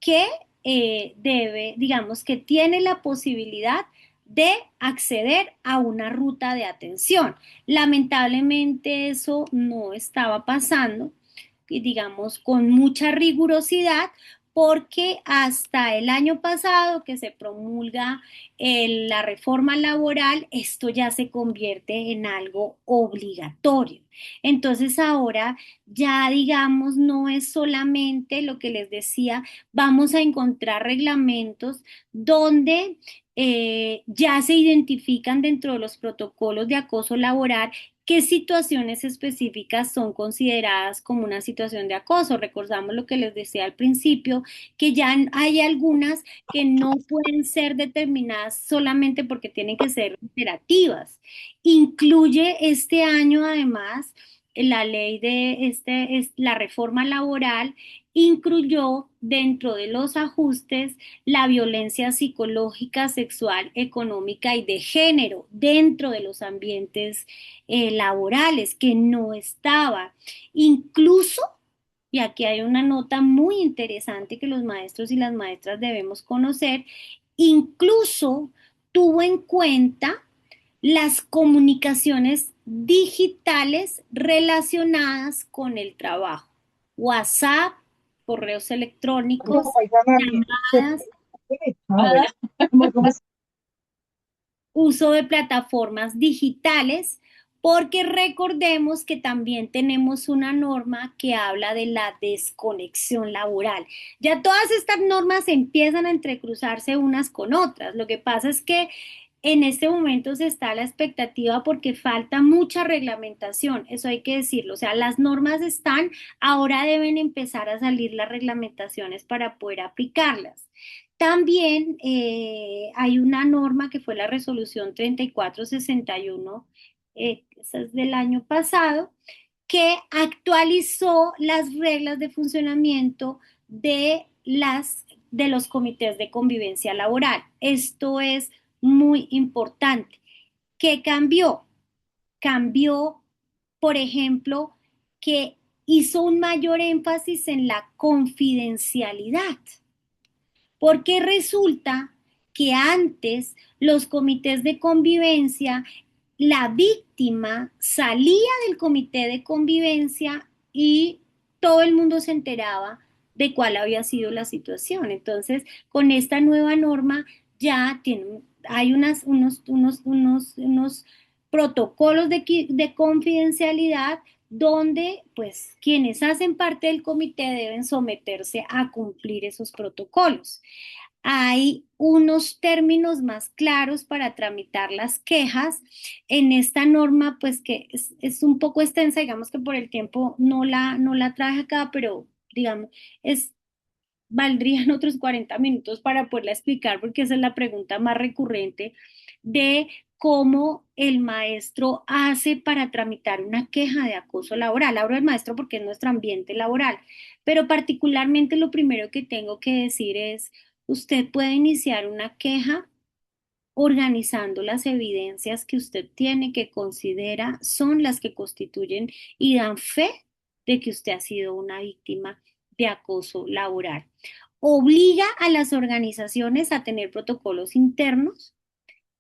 que digamos, que tiene la posibilidad de acceder a una ruta de atención. Lamentablemente eso no estaba pasando, y digamos, con mucha rigurosidad, porque hasta el año pasado que se promulga la reforma laboral, esto ya se convierte en algo obligatorio. Entonces ahora ya digamos no es solamente lo que les decía, vamos a encontrar reglamentos donde ya se identifican dentro de los protocolos de acoso laboral qué situaciones específicas son consideradas como una situación de acoso. Recordamos lo que les decía al principio, que ya hay algunas que no pueden ser determinadas solamente porque tienen que ser operativas. Incluye este año además la ley la reforma laboral incluyó dentro de los ajustes la violencia psicológica, sexual, económica y de género dentro de los ambientes laborales que no estaba. Incluso, y aquí hay una nota muy interesante que los maestros y las maestras debemos conocer, incluso tuvo en cuenta las comunicaciones digitales relacionadas con el trabajo. WhatsApp, correos electrónicos, No, oiga, mami, llamadas, ¿cómo es? uso de plataformas digitales, porque recordemos que también tenemos una norma que habla de la desconexión laboral. Ya todas estas normas empiezan a entrecruzarse unas con otras. Lo que pasa es que en este momento se está a la expectativa porque falta mucha reglamentación, eso hay que decirlo. O sea, las normas están, ahora deben empezar a salir las reglamentaciones para poder aplicarlas. También hay una norma que fue la resolución 3461, esa es del año pasado, que actualizó las reglas de funcionamiento de los comités de convivencia laboral. Esto es muy importante. ¿Qué cambió? Cambió, por ejemplo, que hizo un mayor énfasis en la confidencialidad, porque resulta que antes los comités de convivencia, la víctima salía del comité de convivencia y todo el mundo se enteraba de cuál había sido la situación. Entonces, con esta nueva norma ya hay unos protocolos de confidencialidad donde pues quienes hacen parte del comité deben someterse a cumplir esos protocolos. Hay unos términos más claros para tramitar las quejas. En esta norma, pues que es un poco extensa, digamos que por el tiempo no la traje acá, pero digamos, valdrían otros 40 minutos para poderla explicar, porque esa es la pregunta más recurrente de cómo el maestro hace para tramitar una queja de acoso laboral. Hablo del maestro porque es nuestro ambiente laboral, pero particularmente lo primero que tengo que decir es, usted puede iniciar una queja organizando las evidencias que usted tiene, que considera son las que constituyen y dan fe de que usted ha sido una víctima de acoso laboral. Obliga a las organizaciones a tener protocolos internos,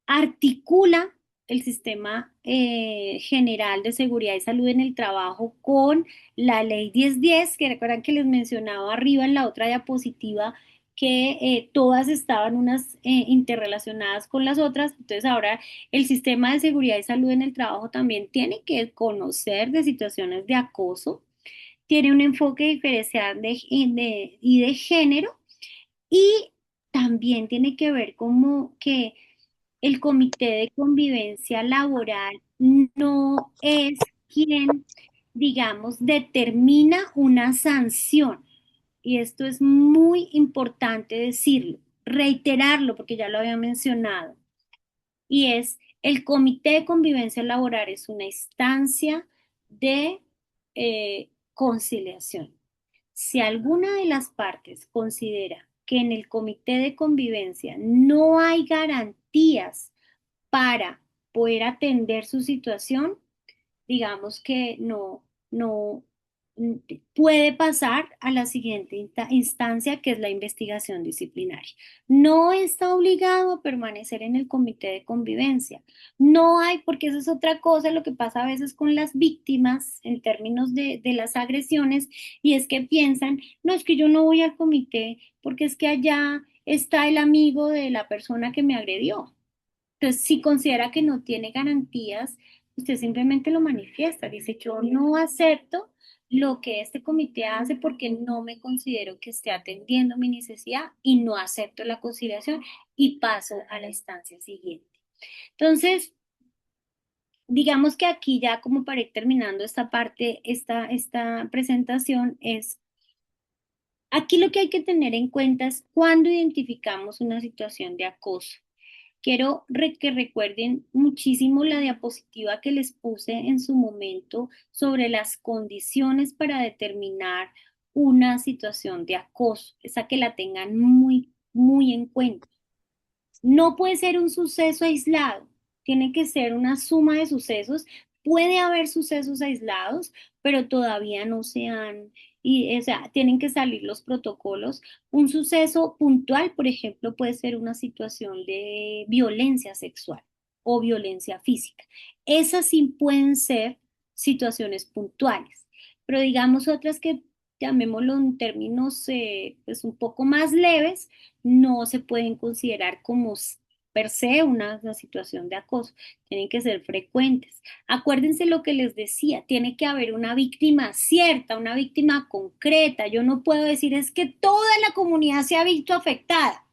articula el sistema general de seguridad y salud en el trabajo con la ley 1010, que recuerdan que les mencionaba arriba en la otra diapositiva que todas estaban unas interrelacionadas con las otras. Entonces ahora el sistema de seguridad y salud en el trabajo también tiene que conocer de situaciones de acoso, tiene un enfoque diferencial y de género, y también tiene que ver como que el comité de convivencia laboral no es quien, digamos, determina una sanción. Y esto es muy importante decirlo, reiterarlo, porque ya lo había mencionado. Y es el comité de convivencia laboral es una instancia de conciliación. Si alguna de las partes considera que en el comité de convivencia no hay garantías para poder atender su situación, digamos que no puede pasar a la siguiente instancia, que es la investigación disciplinaria. No está obligado a permanecer en el comité de convivencia. No hay, porque eso es otra cosa, lo que pasa a veces con las víctimas en términos de las agresiones, y es que piensan, no, es que yo no voy al comité porque es que allá está el amigo de la persona que me agredió. Entonces, si considera que no tiene garantías, usted simplemente lo manifiesta. Dice, yo no acepto lo que este comité hace porque no me considero que esté atendiendo mi necesidad y no acepto la conciliación y paso a la instancia siguiente. Entonces, digamos que aquí ya como para ir terminando esta parte, esta presentación es, aquí lo que hay que tener en cuenta es cuando identificamos una situación de acoso. Quiero que recuerden muchísimo la diapositiva que les puse en su momento sobre las condiciones para determinar una situación de acoso, esa que la tengan muy, muy en cuenta. No puede ser un suceso aislado, tiene que ser una suma de sucesos. Puede haber sucesos aislados, pero todavía no se han, y, o sea, tienen que salir los protocolos. Un suceso puntual, por ejemplo, puede ser una situación de violencia sexual o violencia física. Esas sí pueden ser situaciones puntuales, pero digamos otras que llamémoslo en términos pues un poco más leves, no se pueden considerar como per se una situación de acoso, tienen que ser frecuentes. Acuérdense lo que les decía, tiene que haber una víctima cierta, una víctima concreta. Yo no puedo decir es que toda la comunidad se ha visto afectada.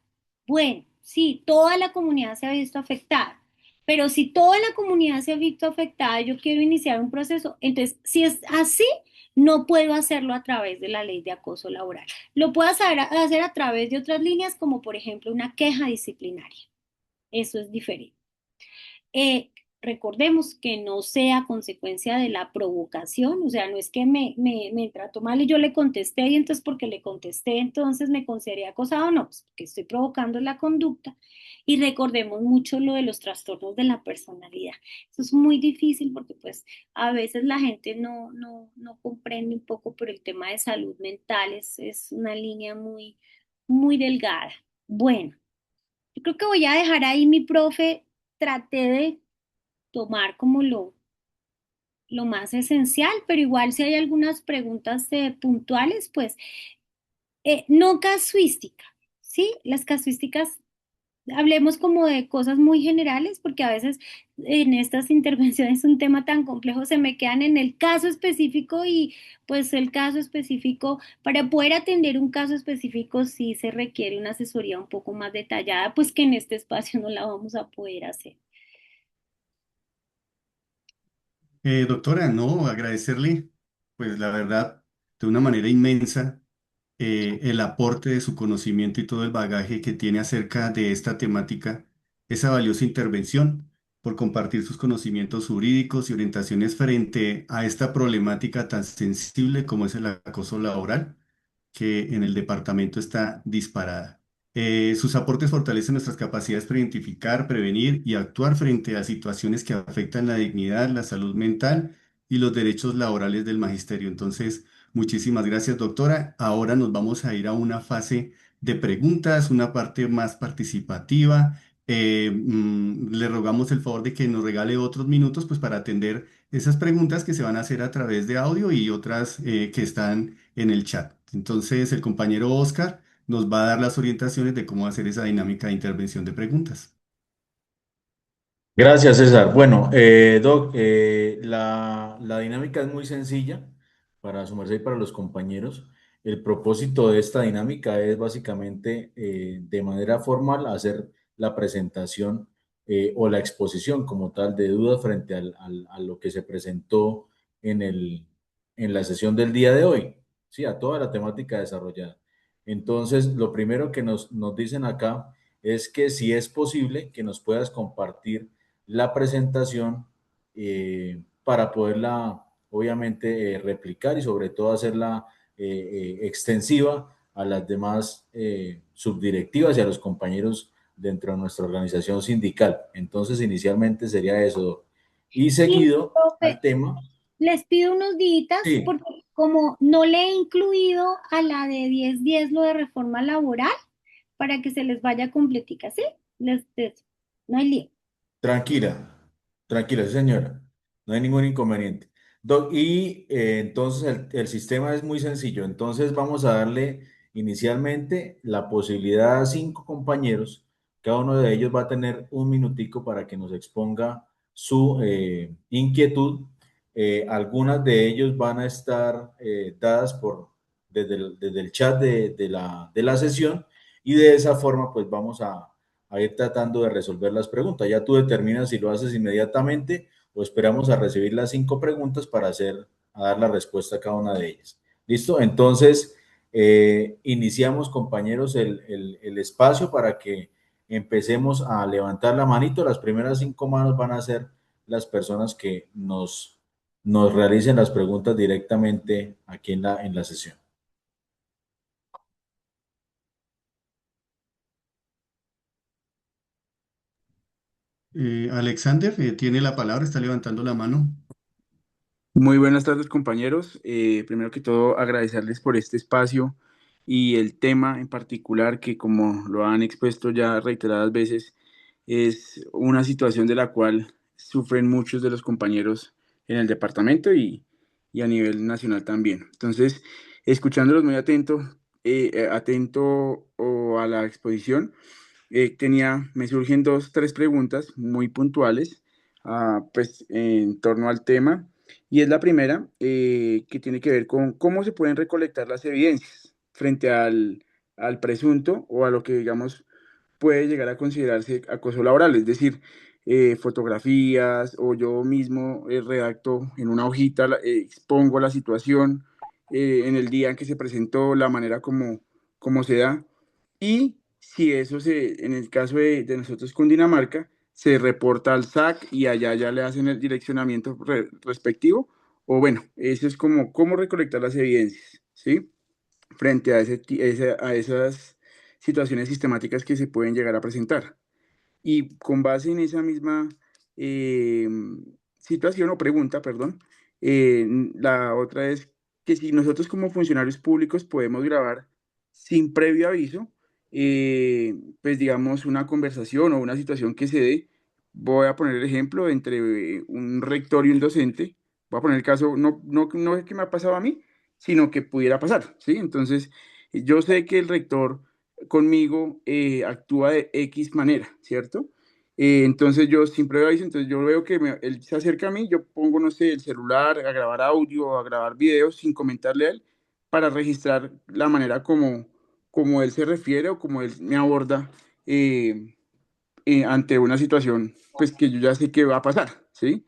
Bueno, sí, toda la comunidad se ha visto afectada. Pero si toda la comunidad se ha visto afectada, yo quiero iniciar un proceso. Entonces, si es así, no puedo hacerlo a través de la ley de acoso laboral. Lo puedo hacer a través de otras líneas, como por ejemplo una queja disciplinaria. Eso es diferente. Eh, Recordemos que no sea consecuencia de la provocación, o sea, no es que me trató mal y yo le contesté y entonces porque le contesté entonces me consideré acosado, no, pues porque estoy provocando la conducta. Y recordemos mucho lo de los trastornos de la personalidad. Eso es muy difícil porque pues a veces la gente no comprende un poco, pero el tema de salud mental es una línea muy delgada. Bueno, yo creo que voy a dejar ahí mi profe, traté de tomar como lo más esencial, pero igual si hay algunas preguntas puntuales, pues no casuística, ¿sí? Las casuísticas, hablemos como de cosas muy generales, porque a veces en estas intervenciones un tema tan complejo se me quedan en el caso específico y pues el caso específico, para poder atender un caso específico sí se requiere una asesoría un poco más detallada, pues que en este espacio no la vamos a poder hacer. Doctora, no, agradecerle, pues la verdad, de una manera inmensa, el aporte de su conocimiento y todo el bagaje que tiene acerca de esta temática, esa valiosa intervención, por compartir sus conocimientos jurídicos y orientaciones frente a esta problemática tan sensible como es el acoso laboral, que en el departamento está disparada. Sus aportes fortalecen nuestras capacidades para identificar, prevenir y actuar frente a situaciones que afectan la dignidad, la salud mental y los derechos laborales del magisterio. Entonces, muchísimas gracias, doctora. Ahora nos vamos a ir a una fase de preguntas, una parte más participativa. Le rogamos el favor de que nos regale otros minutos pues, para atender esas preguntas que se van a hacer a través de audio y otras que están en el chat. Entonces, el compañero Oscar nos va a dar las orientaciones de cómo hacer esa dinámica de intervención de preguntas. Gracias, César. Bueno, Doc, la dinámica es muy sencilla para su merced y para los compañeros. El propósito de esta dinámica es básicamente de manera formal hacer la presentación o la exposición como tal de dudas frente a lo que se presentó en en la sesión del día de hoy, sí, a toda la temática desarrollada. Entonces, lo primero que nos dicen acá es que si es posible que nos puedas compartir la presentación para poderla, obviamente, replicar y sobre todo hacerla extensiva a las demás subdirectivas y a los compañeros dentro de nuestra organización sindical. Entonces, inicialmente sería eso. Y Sí, seguido al profe, tema, les pido unos días sí, porque como no le he incluido a la de 10-10 lo de reforma laboral para que se les vaya completica, ¿sí? No hay lío. tranquila, tranquila, sí, señora. No hay ningún inconveniente. Y entonces el sistema es muy sencillo. Entonces vamos a darle inicialmente la posibilidad a 5 compañeros. Cada uno de ellos va a tener un minutico para que nos exponga su inquietud. Algunas de ellos van a estar dadas desde el chat de la sesión y de esa forma pues vamos a ir tratando de resolver las preguntas. Ya tú determinas si lo haces inmediatamente o esperamos a recibir las 5 preguntas para a dar la respuesta a cada una de ellas. ¿Listo? Entonces, iniciamos, compañeros, el espacio para que empecemos a levantar la manito. Las primeras 5 manos van a ser las personas que nos realicen las preguntas directamente aquí en la sesión. Alexander, tiene la palabra, está levantando la mano. Muy buenas tardes, compañeros. Primero que todo, agradecerles por este espacio y el tema en particular que, como lo han expuesto ya reiteradas veces, es una situación de la cual sufren muchos de los compañeros en el departamento y a nivel nacional también. Entonces, escuchándolos muy atento o a la exposición, me surgen dos, tres preguntas muy puntuales, pues en torno al tema. Y es la primera, que tiene que ver con cómo se pueden recolectar las evidencias frente al presunto o a lo que, digamos, puede llegar a considerarse acoso laboral, es decir, fotografías o yo mismo redacto en una hojita, expongo la situación en el día en que se presentó, la manera como se da. Y si eso en el caso de nosotros con Dinamarca, se reporta al SAC y allá ya le hacen el direccionamiento respectivo. O bueno, eso es como cómo recolectar las evidencias, ¿sí? Frente a, a esas situaciones sistemáticas que se pueden llegar a presentar. Y con base en esa misma eh, situación o pregunta, perdón, la otra es que si nosotros como funcionarios públicos podemos grabar sin previo aviso, pues digamos una conversación o una situación que se dé, voy a poner el ejemplo entre un rector y un docente, voy a poner el caso, no es que me ha pasado a mí, sino que pudiera pasar, ¿sí? Entonces, yo sé que el rector conmigo actúa de X manera, ¿cierto? Entonces yo siempre aviso, entonces yo veo que él se acerca a mí, yo pongo, no sé, el celular a grabar audio, a grabar videos sin comentarle a él, para registrar la manera como él se refiere o como él me aborda eh, ante una situación pues que yo ya sé que va a pasar, ¿sí?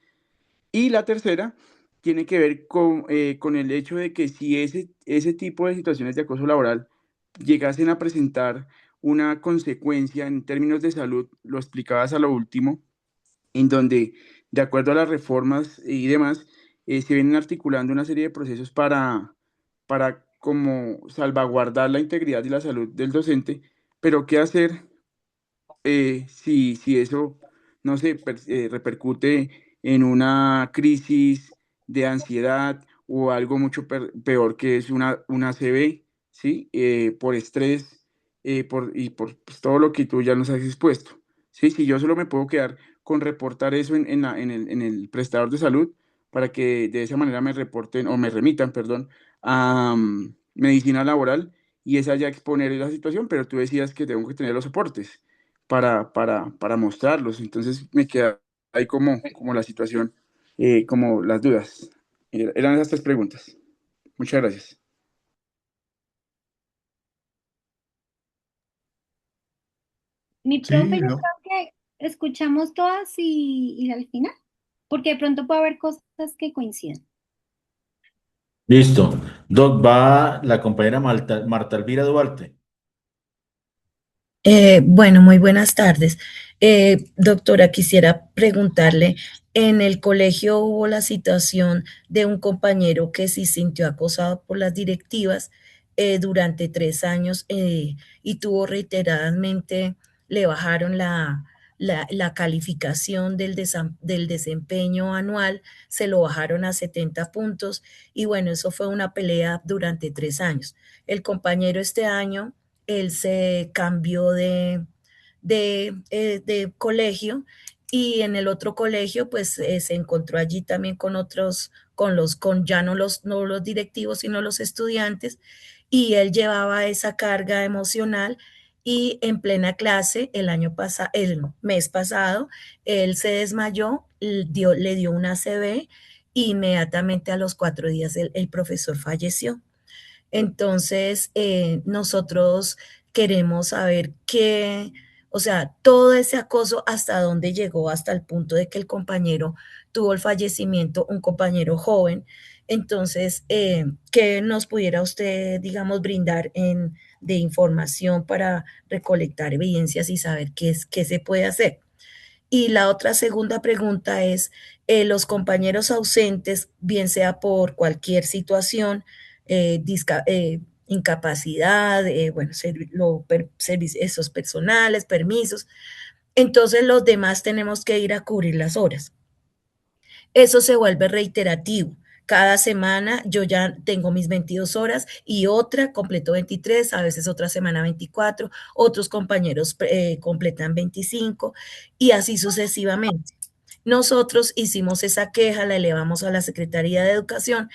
Y la tercera tiene que ver con el hecho de que si ese tipo de situaciones de acoso laboral llegasen a presentar una consecuencia en términos de salud, lo explicabas a lo último, en donde, de acuerdo a las reformas y demás, se vienen articulando una serie de procesos para como salvaguardar la integridad y la salud del docente, pero ¿qué hacer si eso, no sé, repercute en una crisis de ansiedad o algo mucho peor que es una ACV, ¿sí? Por estrés y por pues, todo lo que tú ya nos has expuesto, ¿sí? Si yo solo me puedo quedar con reportar eso en el prestador de salud para que de esa manera me reporten o me remitan, perdón, a medicina laboral y esa ya exponer la situación, pero tú decías que tengo que tener los soportes para mostrarlos. Entonces me queda ahí como la situación, como las dudas. Eran esas tres preguntas. Muchas gracias. Mi profe, Sí, yo no. creo que escuchamos todas y al final, porque de pronto puede haber cosas que coinciden. Listo. Doc, va la compañera Marta Elvira Duarte. Bueno, muy buenas tardes. Doctora, quisiera preguntarle, en el colegio hubo la situación de un compañero que se sintió acosado por las directivas durante 3 años y tuvo reiteradamente, le bajaron la calificación del desempeño anual, se lo bajaron a 70 puntos y bueno, eso fue una pelea durante 3 años. El compañero este año él se cambió de colegio y en el otro colegio pues se encontró allí también con otros, con ya no los directivos, sino los estudiantes y él llevaba esa carga emocional y en plena clase el mes pasado, él se desmayó, le dio una ACV y inmediatamente a los 4 días el profesor falleció. Entonces, nosotros queremos saber qué, o sea, todo ese acoso hasta dónde llegó, hasta el punto de que el compañero tuvo el fallecimiento, un compañero joven. Entonces, ¿qué nos pudiera usted, digamos, brindar de información para recolectar evidencias y saber qué se puede hacer? Y la otra segunda pregunta es, los compañeros ausentes, bien sea por cualquier situación, incapacidad, bueno, esos personales, permisos, entonces los demás tenemos que ir a cubrir las horas. Eso se vuelve reiterativo. Cada semana yo ya tengo mis 22 horas y otra completo 23, a veces otra semana 24, otros compañeros completan 25 y así sucesivamente. Nosotros hicimos esa queja, la elevamos a la Secretaría de Educación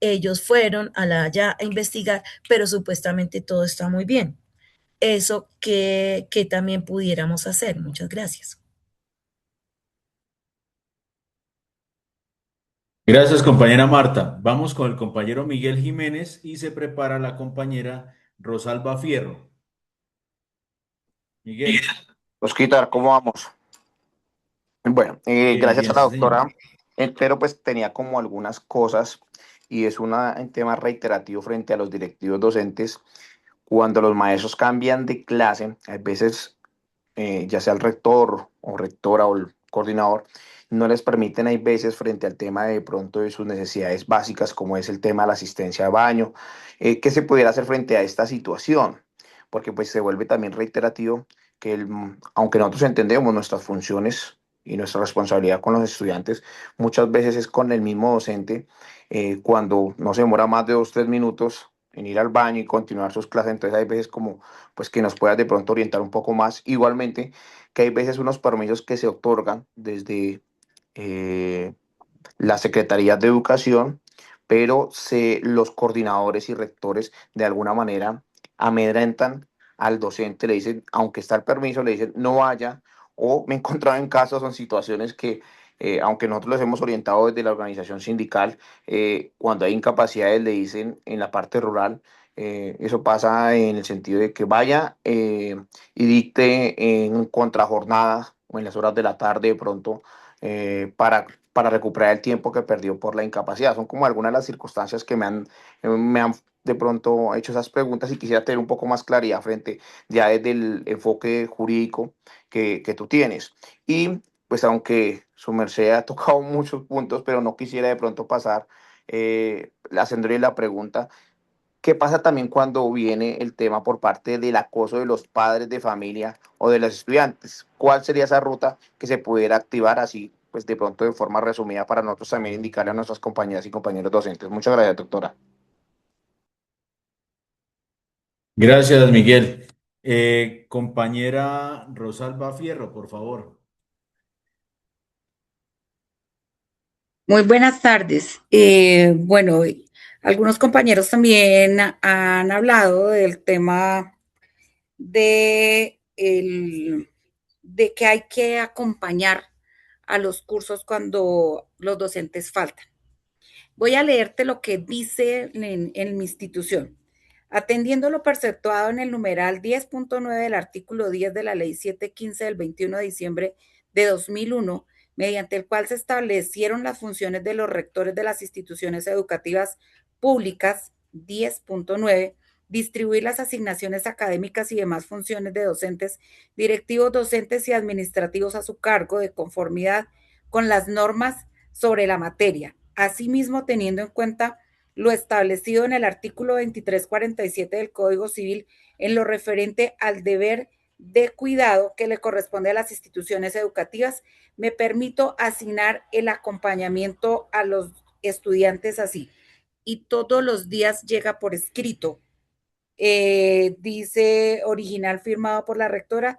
ellos fueron allá a investigar, pero supuestamente todo está muy bien. Eso que también pudiéramos hacer. Muchas gracias. Gracias, compañera Marta. Vamos con el compañero Miguel Jiménez y se prepara la compañera Rosalba Fierro. Miguel. Osquitar, ¿cómo vamos? Bueno, Bien, gracias a bien, la sí, señor. doctora, pero pues tenía como algunas cosas y es un tema reiterativo frente a los directivos docentes. Cuando los maestros cambian de clase, a veces, ya sea el rector o rectora o el coordinador, no les permiten, hay veces, frente al tema de pronto de sus necesidades básicas, como es el tema de la asistencia a baño, ¿qué se pudiera hacer frente a esta situación? Porque pues se vuelve también reiterativo que aunque nosotros entendemos nuestras funciones y nuestra responsabilidad con los estudiantes, muchas veces es con el mismo docente, cuando no se demora más de 2, 3 minutos en ir al baño y continuar sus clases. Entonces hay veces como pues que nos puedas de pronto orientar un poco más. Igualmente que hay veces unos permisos que se otorgan desde eh, la Secretaría de Educación, pero los coordinadores y rectores de alguna manera amedrentan al docente, le dicen, aunque está el permiso, le dicen no vaya, o me he encontrado en casos o en situaciones que, aunque nosotros los hemos orientado desde la organización sindical, cuando hay incapacidades le dicen en la parte rural, eso pasa en el sentido de que vaya, y dicte en contrajornada o en las horas de la tarde de pronto, para recuperar el tiempo que perdió por la incapacidad. Son como algunas de las circunstancias que me han de pronto hecho esas preguntas y quisiera tener un poco más claridad frente ya desde el enfoque jurídico que tú tienes. Y pues aunque su merced ha tocado muchos puntos, pero no quisiera de pronto pasar, haciéndole la pregunta, ¿qué pasa también cuando viene el tema por parte del acoso de los padres de familia o de los estudiantes? ¿Cuál sería esa ruta que se pudiera activar así, pues de pronto de forma resumida para nosotros también indicarle a nuestras compañeras y compañeros docentes? Muchas gracias, doctora. Gracias, Miguel. Compañera Rosalba Fierro, por favor. Muy buenas tardes. Bueno, algunos compañeros también han hablado del tema de, de que hay que acompañar a los cursos cuando los docentes faltan. Voy a leerte lo que dice en mi institución. Atendiendo lo perceptuado en el numeral 10.9 del artículo 10 de la Ley 715 del 21 de diciembre de 2001, mediante el cual se establecieron las funciones de los rectores de las instituciones educativas públicas, 10.9, distribuir las asignaciones académicas y demás funciones de docentes, directivos docentes y administrativos a su cargo de conformidad con las normas sobre la materia. Asimismo, teniendo en cuenta lo establecido en el artículo 2347 del Código Civil en lo referente al deber de cuidado que le corresponde a las instituciones educativas, me permito asignar el acompañamiento a los estudiantes así. Y todos los días llega por escrito. Dice original firmado por la rectora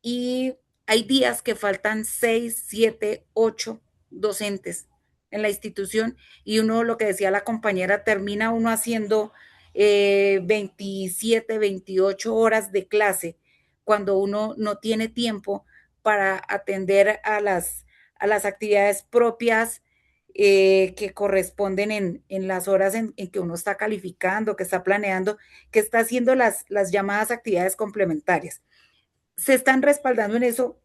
y hay días que faltan 6, 7, 8 docentes en la institución y uno, lo que decía la compañera, termina uno haciendo 27, 28 horas de clase cuando uno no tiene tiempo para atender a las actividades propias que corresponden en las horas en que uno está calificando, que está planeando, que está haciendo las llamadas actividades complementarias. Se están respaldando en eso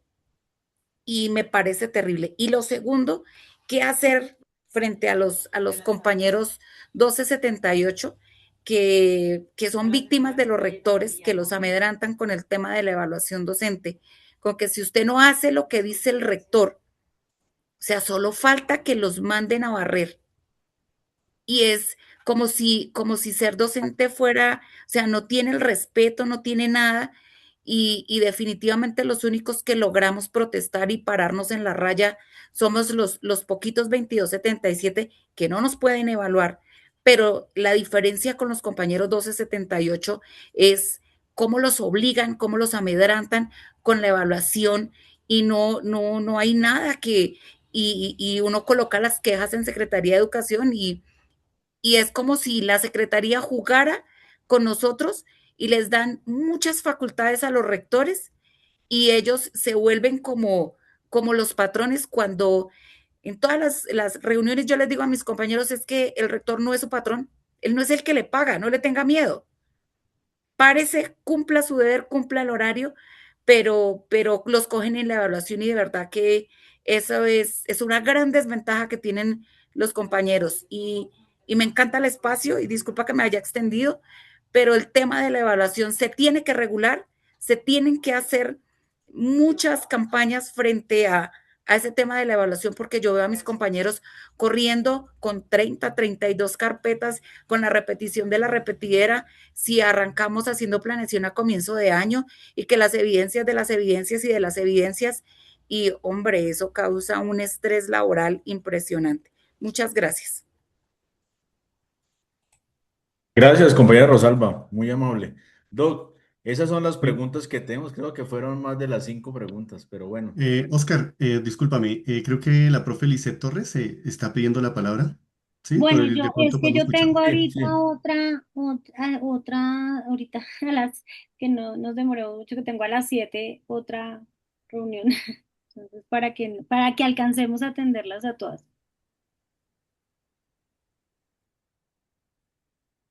y me parece terrible. Y lo segundo, ¿qué hacer frente a los compañeros 1278 que son víctimas de los rectores, que los amedrantan con el tema de la evaluación docente? Con que si usted no hace lo que dice el rector, o sea, solo falta que los manden a barrer. Y es como si ser docente fuera, o sea, no tiene el respeto, no tiene nada, y definitivamente los únicos que logramos protestar y pararnos en la raya somos los poquitos 2277 que no nos pueden evaluar, pero la diferencia con los compañeros 1278 es cómo los obligan, cómo los amedrantan con la evaluación y no hay nada que, y uno coloca las quejas en Secretaría de Educación y es como si la secretaría jugara con nosotros y les dan muchas facultades a los rectores y ellos se vuelven como los patrones cuando en todas las reuniones yo les digo a mis compañeros es que el rector no es su patrón, él no es el que le paga, no le tenga miedo. Párese, cumpla su deber, cumpla el horario, pero los cogen en la evaluación y de verdad que eso es una gran desventaja que tienen los compañeros. Y me encanta el espacio y disculpa que me haya extendido, pero el tema de la evaluación se tiene que regular, se tienen que hacer muchas campañas frente a ese tema de la evaluación, porque yo veo a mis compañeros corriendo con 32 carpetas, con la repetición de la repetidera, si arrancamos haciendo planeación a comienzo de año y que las evidencias de las evidencias y de las evidencias, y hombre, eso causa un estrés laboral impresionante. Muchas gracias. Gracias, compañera Rosalba, muy amable. Doc, esas son las preguntas que tenemos. Creo que fueron más de las 5 preguntas, pero bueno. Oscar, discúlpame, creo que la profe Lisset Torres está pidiendo la palabra. ¿Sí? Bueno, De es pronto que podemos yo escuchar. tengo Sí, ahorita sí. ahorita a las que no nos demoró mucho, que tengo a las 7 otra reunión. Entonces, para que alcancemos a atenderlas a todas.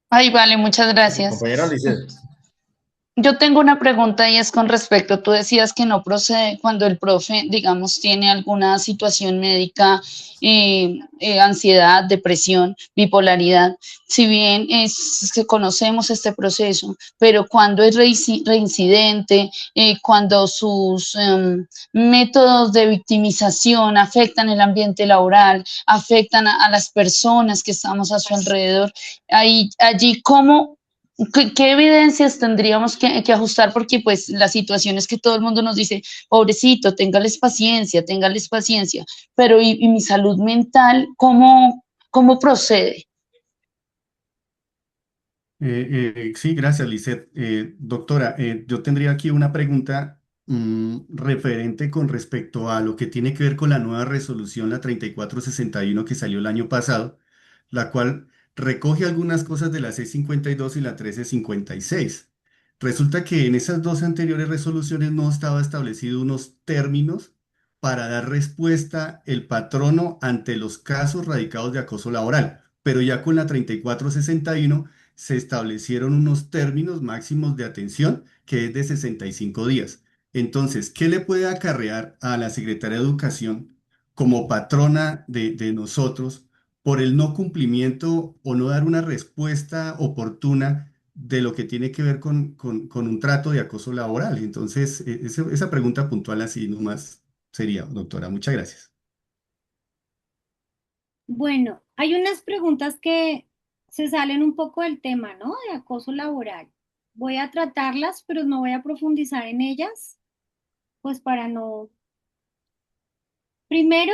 Ay, vale, muchas gracias. Compañera Lisset. Yo tengo una pregunta y es con respecto, tú decías que no procede cuando el profe, digamos, tiene alguna situación médica, ansiedad, depresión, bipolaridad. Si bien es que conocemos este proceso, pero cuando es reincidente, cuando sus métodos de victimización afectan el ambiente laboral, afectan a las personas que estamos a su alrededor, allí, ¿cómo? ¿Qué evidencias tendríamos que ajustar? Porque pues la situación es que todo el mundo nos dice, pobrecito, téngales paciencia, pero ¿y mi salud mental cómo procede? Sí, gracias, Lisset. Doctora, yo tendría aquí una pregunta referente con respecto a lo que tiene que ver con la nueva resolución, la 3461 que salió el año pasado, la cual recoge algunas cosas de la C52 y la 1356. Resulta que en esas dos anteriores resoluciones no estaba establecido unos términos para dar respuesta el patrono ante los casos radicados de acoso laboral, pero ya con la 3461 se establecieron unos términos máximos de atención que es de 65 días. Entonces, ¿qué le puede acarrear a la Secretaría de Educación como patrona de nosotros por el no cumplimiento o no dar una respuesta oportuna de lo que tiene que ver con un trato de acoso laboral? Entonces, esa pregunta puntual así nomás sería, doctora. Muchas gracias. Bueno, hay unas preguntas que se salen un poco del tema, ¿no? De acoso laboral. Voy a tratarlas, pero no voy a profundizar en ellas, pues para no. Primero,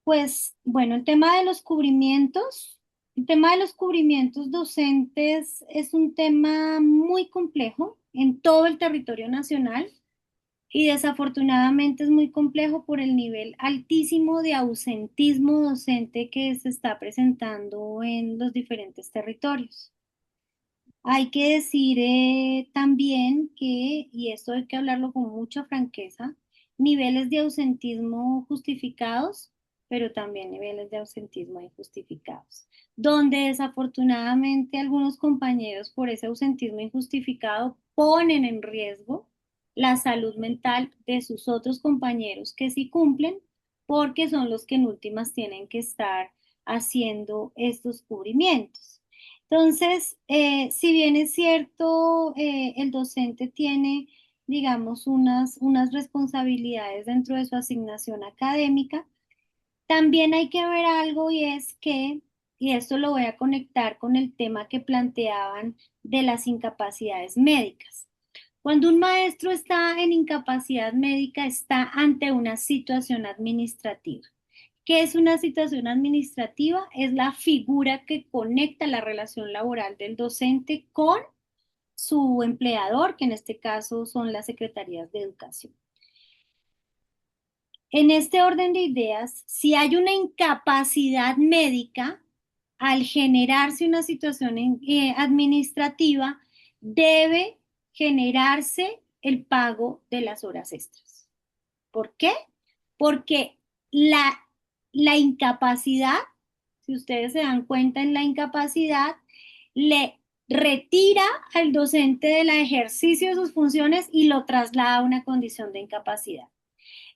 pues bueno, el tema de los cubrimientos docentes es un tema muy complejo en todo el territorio nacional y desafortunadamente es muy complejo por el nivel altísimo de ausentismo docente que se está presentando en los diferentes territorios. Hay que decir también que, y esto hay que hablarlo con mucha franqueza, niveles de ausentismo justificados, pero también niveles de ausentismo injustificados, donde desafortunadamente algunos compañeros por ese ausentismo injustificado ponen en riesgo la salud mental de sus otros compañeros que sí cumplen, porque son los que en últimas tienen que estar haciendo estos cubrimientos. Entonces, si bien es cierto, el docente tiene, digamos, unas responsabilidades dentro de su asignación académica, también hay que ver algo y es que, y esto lo voy a conectar con el tema que planteaban de las incapacidades médicas. Cuando un maestro está en incapacidad médica, está ante una situación administrativa. ¿Qué es una situación administrativa? Es la figura que conecta la relación laboral del docente con su empleador, que en este caso son las secretarías de educación. En este orden de ideas, si hay una incapacidad médica, al generarse una situación administrativa, debe generarse el pago de las horas extras. ¿Por qué? Porque la incapacidad, si ustedes se dan cuenta en la incapacidad, le retira al docente del ejercicio de sus funciones y lo traslada a una condición de incapacidad.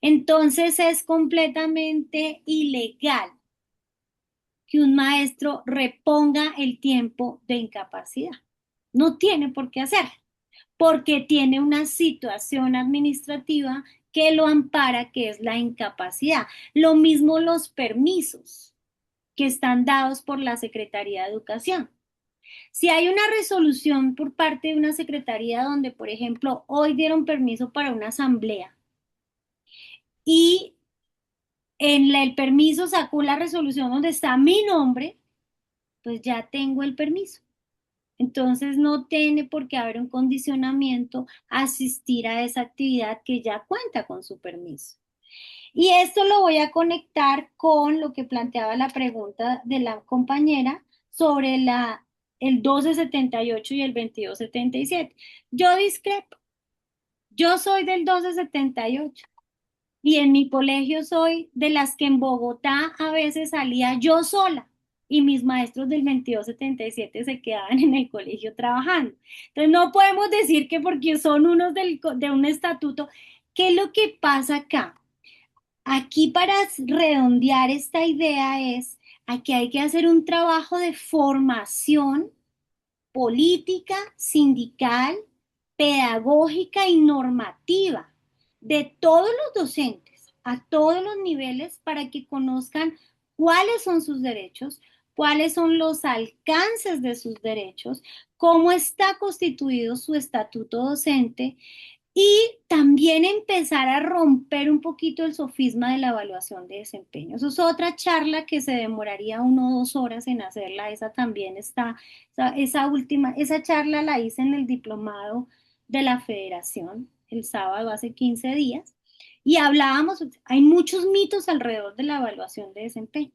Entonces es completamente ilegal que un maestro reponga el tiempo de incapacidad. No tiene por qué hacerlo, porque tiene una situación administrativa que lo ampara, que es la incapacidad. Lo mismo los permisos que están dados por la Secretaría de Educación. Si hay una resolución por parte de una secretaría donde, por ejemplo, hoy dieron permiso para una asamblea y en el permiso sacó la resolución donde está mi nombre, pues ya tengo el permiso. Entonces no tiene por qué haber un condicionamiento a asistir a esa actividad que ya cuenta con su permiso. Y esto lo voy a conectar con lo que planteaba la pregunta de la compañera sobre el 1278 y el 2277. Yo discrepo. Yo soy del 1278 y en mi colegio soy de las que en Bogotá a veces salía yo sola y mis maestros del 2277 se quedaban en el colegio trabajando. Entonces no podemos decir que porque son unos de un estatuto. ¿Qué es lo que pasa acá? Aquí para redondear esta idea es, aquí hay que hacer un trabajo de formación política, sindical, pedagógica y normativa de todos los docentes a todos los niveles para que conozcan cuáles son sus derechos, cuáles son los alcances de sus derechos, cómo está constituido su estatuto docente y también empezar a romper un poquito el sofisma de la evaluación de desempeño. Eso es otra charla que se demoraría 1 o 2 horas en hacerla. Esa también está, esa charla la hice en el diplomado de la Federación el sábado hace 15 días. Y hablábamos, hay muchos mitos alrededor de la evaluación de desempeño.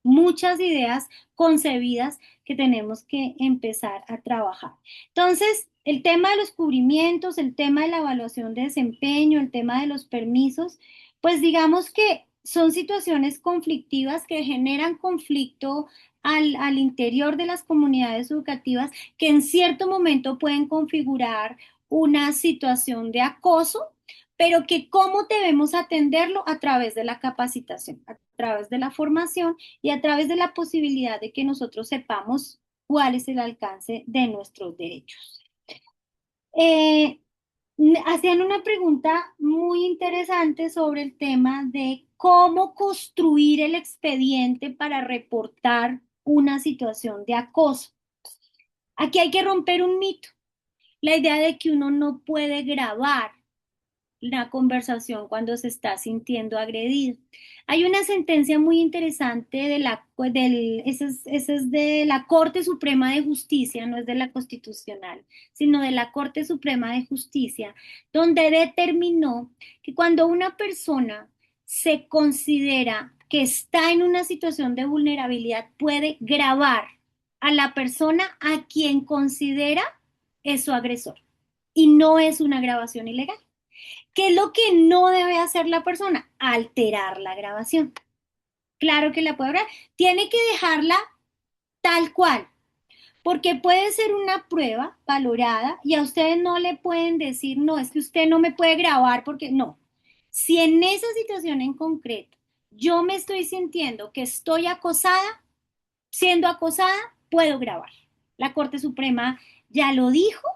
Muchas ideas concebidas que tenemos que empezar a trabajar. Entonces, el tema de los cubrimientos, el tema de la evaluación de desempeño, el tema de los permisos, pues digamos que son situaciones conflictivas que generan conflicto al interior de las comunidades educativas que en cierto momento pueden configurar una situación de acoso, pero que cómo debemos atenderlo a través de la capacitación, a través de la formación y a través de la posibilidad de que nosotros sepamos cuál es el alcance de nuestros derechos. Hacían una pregunta muy interesante sobre el tema de cómo construir el expediente para reportar una situación de acoso. Aquí hay que romper un mito, la idea de que uno no puede grabar la conversación cuando se está sintiendo agredido. Hay una sentencia muy interesante esa es de la Corte Suprema de Justicia, no es de la Constitucional, sino de la Corte Suprema de Justicia, donde determinó que cuando una persona se considera que está en una situación de vulnerabilidad, puede grabar a la persona a quien considera es su agresor. Y no es una grabación ilegal. ¿Qué es lo que no debe hacer la persona? Alterar la grabación. Claro que la puede grabar. Tiene que dejarla tal cual, porque puede ser una prueba valorada y a ustedes no le pueden decir, no, es que usted no me puede grabar porque no. Si en esa situación en concreto yo me estoy sintiendo que estoy acosada, siendo acosada, puedo grabar. La Corte Suprema ya lo dijo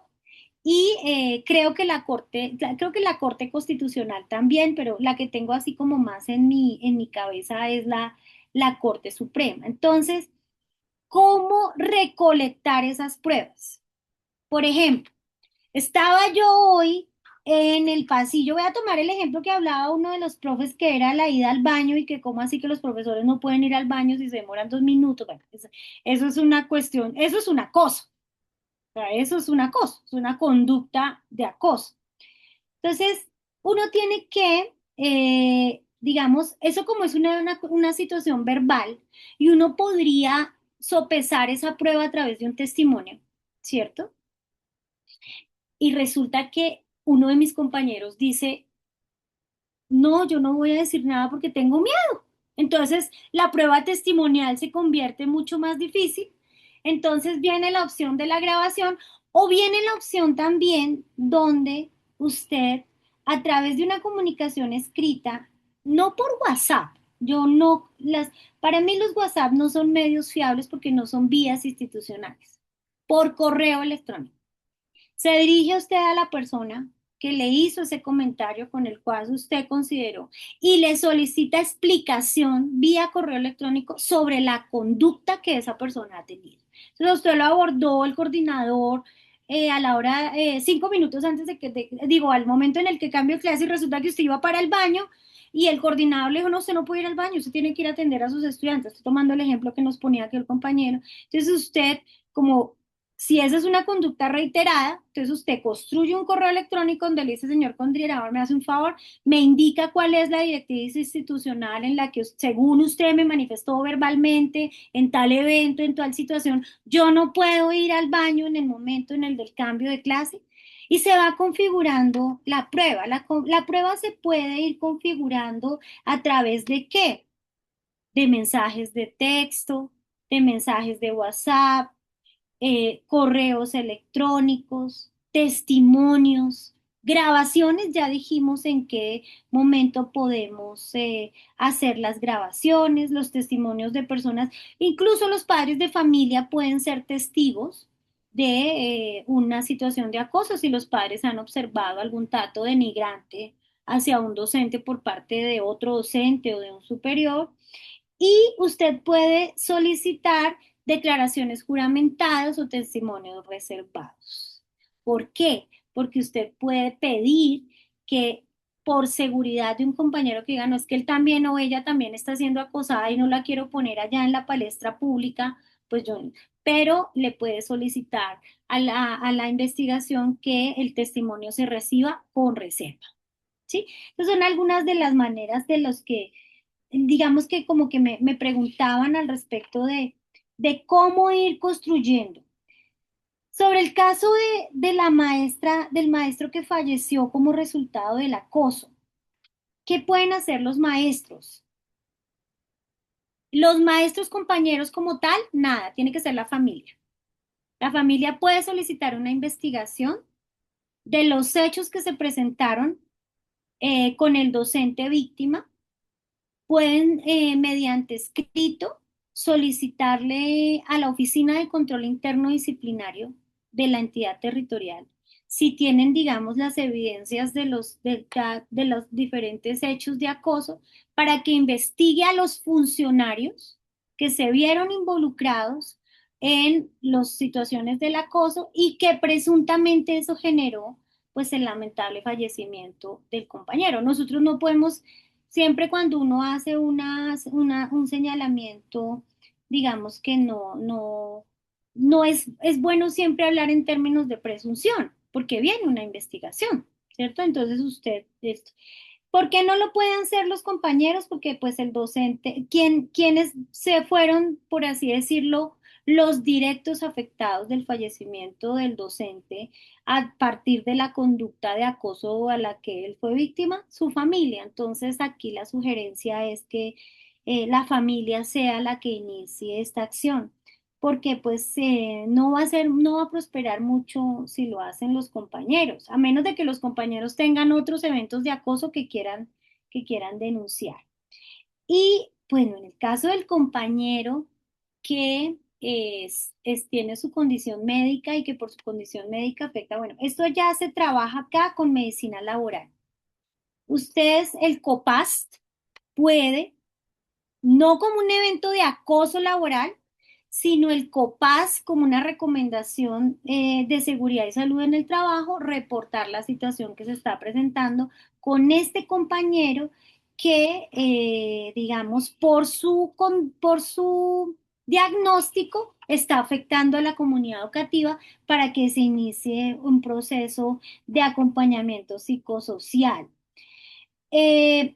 y creo que la Corte Constitucional también, pero la que tengo así como más en mi cabeza es la Corte Suprema. Entonces, ¿cómo recolectar esas pruebas? Por ejemplo, estaba yo hoy en el pasillo, voy a tomar el ejemplo que hablaba uno de los profes que era la ida al baño y que cómo así que los profesores no pueden ir al baño si se demoran 2 minutos. Bueno, eso es una cuestión, eso es un acoso. O sea, eso es un acoso, es una conducta de acoso. Entonces, uno tiene que, digamos, eso como es una situación verbal y uno podría sopesar esa prueba a través de un testimonio, ¿cierto? Y resulta que uno de mis compañeros dice, no, yo no voy a decir nada porque tengo miedo. Entonces, la prueba testimonial se convierte mucho más difícil. Entonces viene la opción de la grabación o viene la opción también donde usted, a través de una comunicación escrita, no por WhatsApp, yo no, para mí los WhatsApp no son medios fiables porque no son vías institucionales, por correo electrónico. Se dirige usted a la persona que le hizo ese comentario con el cual usted consideró y le solicita explicación vía correo electrónico sobre la conducta que esa persona ha tenido. Entonces usted lo abordó el coordinador a la hora, 5 minutos antes de que, digo, al momento en el que cambio de clase y resulta que usted iba para el baño y el coordinador le dijo, no, usted no puede ir al baño, usted tiene que ir a atender a sus estudiantes. Estoy tomando el ejemplo que nos ponía aquí el compañero. Entonces usted, como si esa es una conducta reiterada, entonces usted construye un correo electrónico donde le dice, señor coordinador, me hace un favor, me indica cuál es la directriz institucional en la que, según usted me manifestó verbalmente, en tal evento, en tal situación, yo no puedo ir al baño en el momento en el del cambio de clase. Y se va configurando la prueba. La prueba se puede ir configurando a través de ¿qué? De mensajes de texto, de mensajes de WhatsApp, correos electrónicos, testimonios, grabaciones. Ya dijimos en qué momento podemos hacer las grabaciones, los testimonios de personas, incluso los padres de familia pueden ser testigos de una situación de acoso si los padres han observado algún trato denigrante hacia un docente por parte de otro docente o de un superior. Y usted puede solicitar declaraciones juramentadas o testimonios reservados. ¿Por qué? Porque usted puede pedir que por seguridad de un compañero que diga, no, es que él también o ella también está siendo acosada y no la quiero poner allá en la palestra pública, pues yo, pero le puede solicitar a la investigación que el testimonio se reciba con reserva. ¿Sí? Entonces son algunas de las maneras de los que digamos que como que me preguntaban al respecto de cómo ir construyendo. Sobre el caso de la maestra, del maestro que falleció como resultado del acoso, ¿qué pueden hacer los maestros? Los maestros compañeros como tal, nada, tiene que ser la familia. La familia puede solicitar una investigación de los hechos que se presentaron con el docente víctima. Pueden, mediante escrito, solicitarle a la Oficina de Control Interno Disciplinario de la entidad territorial si tienen, digamos, las evidencias de los diferentes hechos de acoso para que investigue a los funcionarios que se vieron involucrados en las situaciones del acoso y que presuntamente eso generó pues el lamentable fallecimiento del compañero. Nosotros no podemos. Siempre cuando uno hace un señalamiento, digamos que no es bueno siempre hablar en términos de presunción, porque viene una investigación, ¿cierto? Entonces esto. ¿Por qué no lo pueden hacer los compañeros? Porque pues el docente, quienes se fueron, por así decirlo, los directos afectados del fallecimiento del docente a partir de la conducta de acoso a la que él fue víctima, su familia. Entonces aquí la sugerencia es que la familia sea la que inicie esta acción, porque pues no va a prosperar mucho si lo hacen los compañeros, a menos de que los compañeros tengan otros eventos de acoso que quieran denunciar. Y bueno, en el caso del compañero que tiene su condición médica y que por su condición médica afecta, bueno, esto ya se trabaja acá con medicina laboral. Ustedes, el COPAST puede, no como un evento de acoso laboral, sino el COPAS como una recomendación de seguridad y salud en el trabajo, reportar la situación que se está presentando con este compañero que, digamos, por su diagnóstico está afectando a la comunidad educativa para que se inicie un proceso de acompañamiento psicosocial. Eh,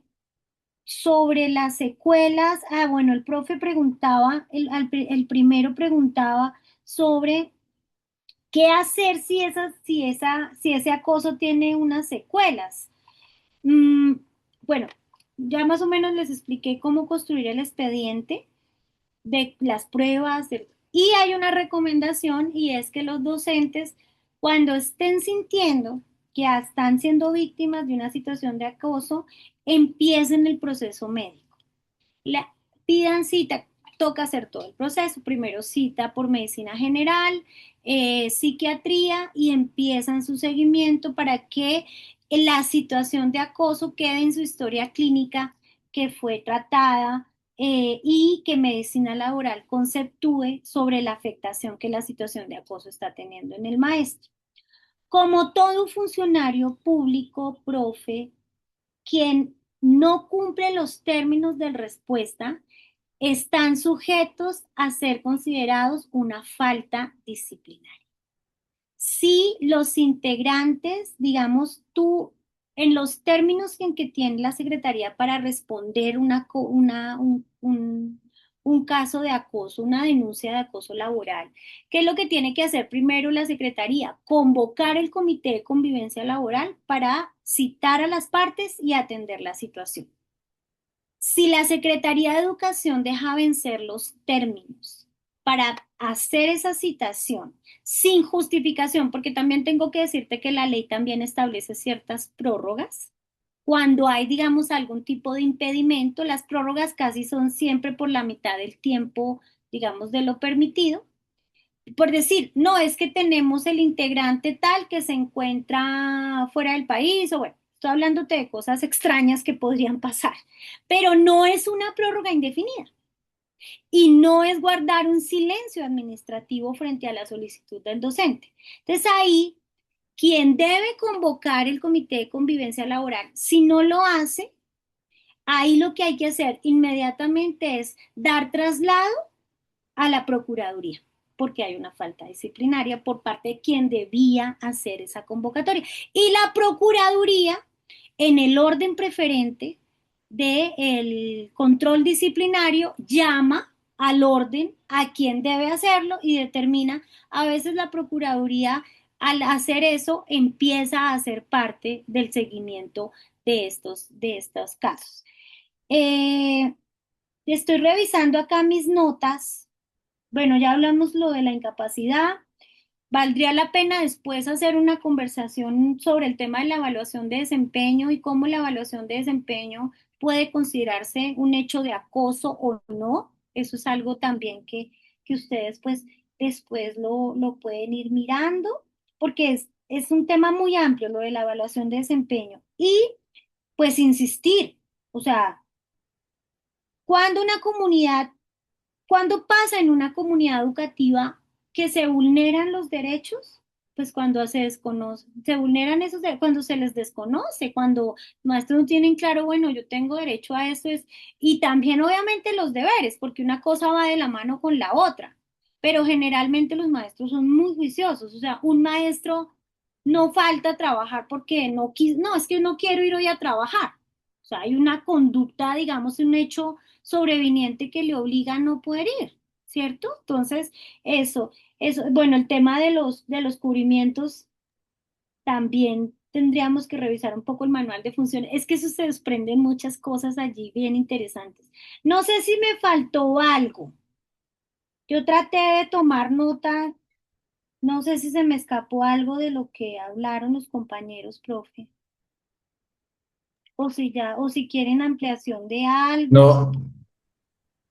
sobre las secuelas, bueno, el profe preguntaba, el primero preguntaba sobre qué hacer si ese acoso tiene unas secuelas. Mm, bueno, ya más o menos les expliqué cómo construir el expediente de las pruebas, y hay una recomendación y es que los docentes, cuando estén sintiendo que están siendo víctimas de una situación de acoso, empiecen el proceso médico. La, pidan cita, toca hacer todo el proceso, primero cita por medicina general, psiquiatría, y empiezan su seguimiento para que la situación de acoso quede en su historia clínica, que fue tratada, y que medicina laboral conceptúe sobre la afectación que la situación de acoso está teniendo en el maestro. Como todo funcionario público, profe, quien no cumple los términos de respuesta, están sujetos a ser considerados una falta disciplinaria. Si los integrantes, digamos, en los términos en que tiene la Secretaría para responder un caso de acoso, una denuncia de acoso laboral, ¿qué es lo que tiene que hacer primero la Secretaría? Convocar el Comité de Convivencia Laboral para citar a las partes y atender la situación. Si la Secretaría de Educación deja vencer los términos para hacer esa citación sin justificación, porque también tengo que decirte que la ley también establece ciertas prórrogas, cuando hay, digamos, algún tipo de impedimento, las prórrogas casi son siempre por la mitad del tiempo, digamos, de lo permitido. Por decir, no, es que tenemos el integrante tal que se encuentra fuera del país, o bueno, estoy hablándote de cosas extrañas que podrían pasar, pero no es una prórroga indefinida y no es guardar un silencio administrativo frente a la solicitud del docente. Entonces ahí, quien debe convocar el Comité de Convivencia Laboral, si no lo hace, ahí lo que hay que hacer inmediatamente es dar traslado a la Procuraduría, porque hay una falta disciplinaria por parte de quien debía hacer esa convocatoria. Y la Procuraduría, en el orden preferente del control disciplinario, llama al orden a quien debe hacerlo y determina. A veces la Procuraduría, al hacer eso, empieza a hacer parte del seguimiento de estos casos. Estoy revisando acá mis notas. Bueno, ya hablamos lo de la incapacidad. Valdría la pena después hacer una conversación sobre el tema de la evaluación de desempeño y cómo la evaluación de desempeño puede considerarse un hecho de acoso o no. Eso es algo también que ustedes pues después lo pueden ir mirando, porque es un tema muy amplio lo de la evaluación de desempeño. Y pues insistir, o sea, cuando una comunidad ¿cuándo pasa en una comunidad educativa que se vulneran los derechos? Pues cuando se desconoce, se vulneran esos derechos, cuando se les desconoce, cuando maestros no tienen claro, bueno, yo tengo derecho a esto, y también obviamente los deberes, porque una cosa va de la mano con la otra, pero generalmente los maestros son muy juiciosos, o sea, un maestro no falta a trabajar porque no, es que no quiero ir hoy a trabajar, o sea, hay una conducta, digamos, un hecho sobreviniente que le obliga a no poder ir, ¿cierto? Entonces, bueno, el tema de los cubrimientos también tendríamos que revisar un poco el manual de funciones. Es que eso se desprenden muchas cosas allí bien interesantes. No sé si me faltó algo. Yo traté de tomar nota, no sé si se me escapó algo de lo que hablaron los compañeros, profe. O si quieren ampliación de algo. No,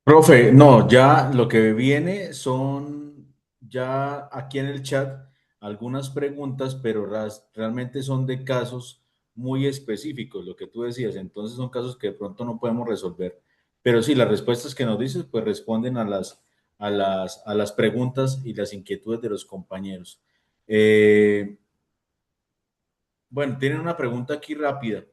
profe, no, ya lo que viene son ya aquí en el chat algunas preguntas, pero realmente son de casos muy específicos, lo que tú decías. Entonces son casos que de pronto no podemos resolver. Pero sí, las respuestas que nos dices, pues responden a las preguntas y las inquietudes de los compañeros. Bueno, tienen una pregunta aquí rápida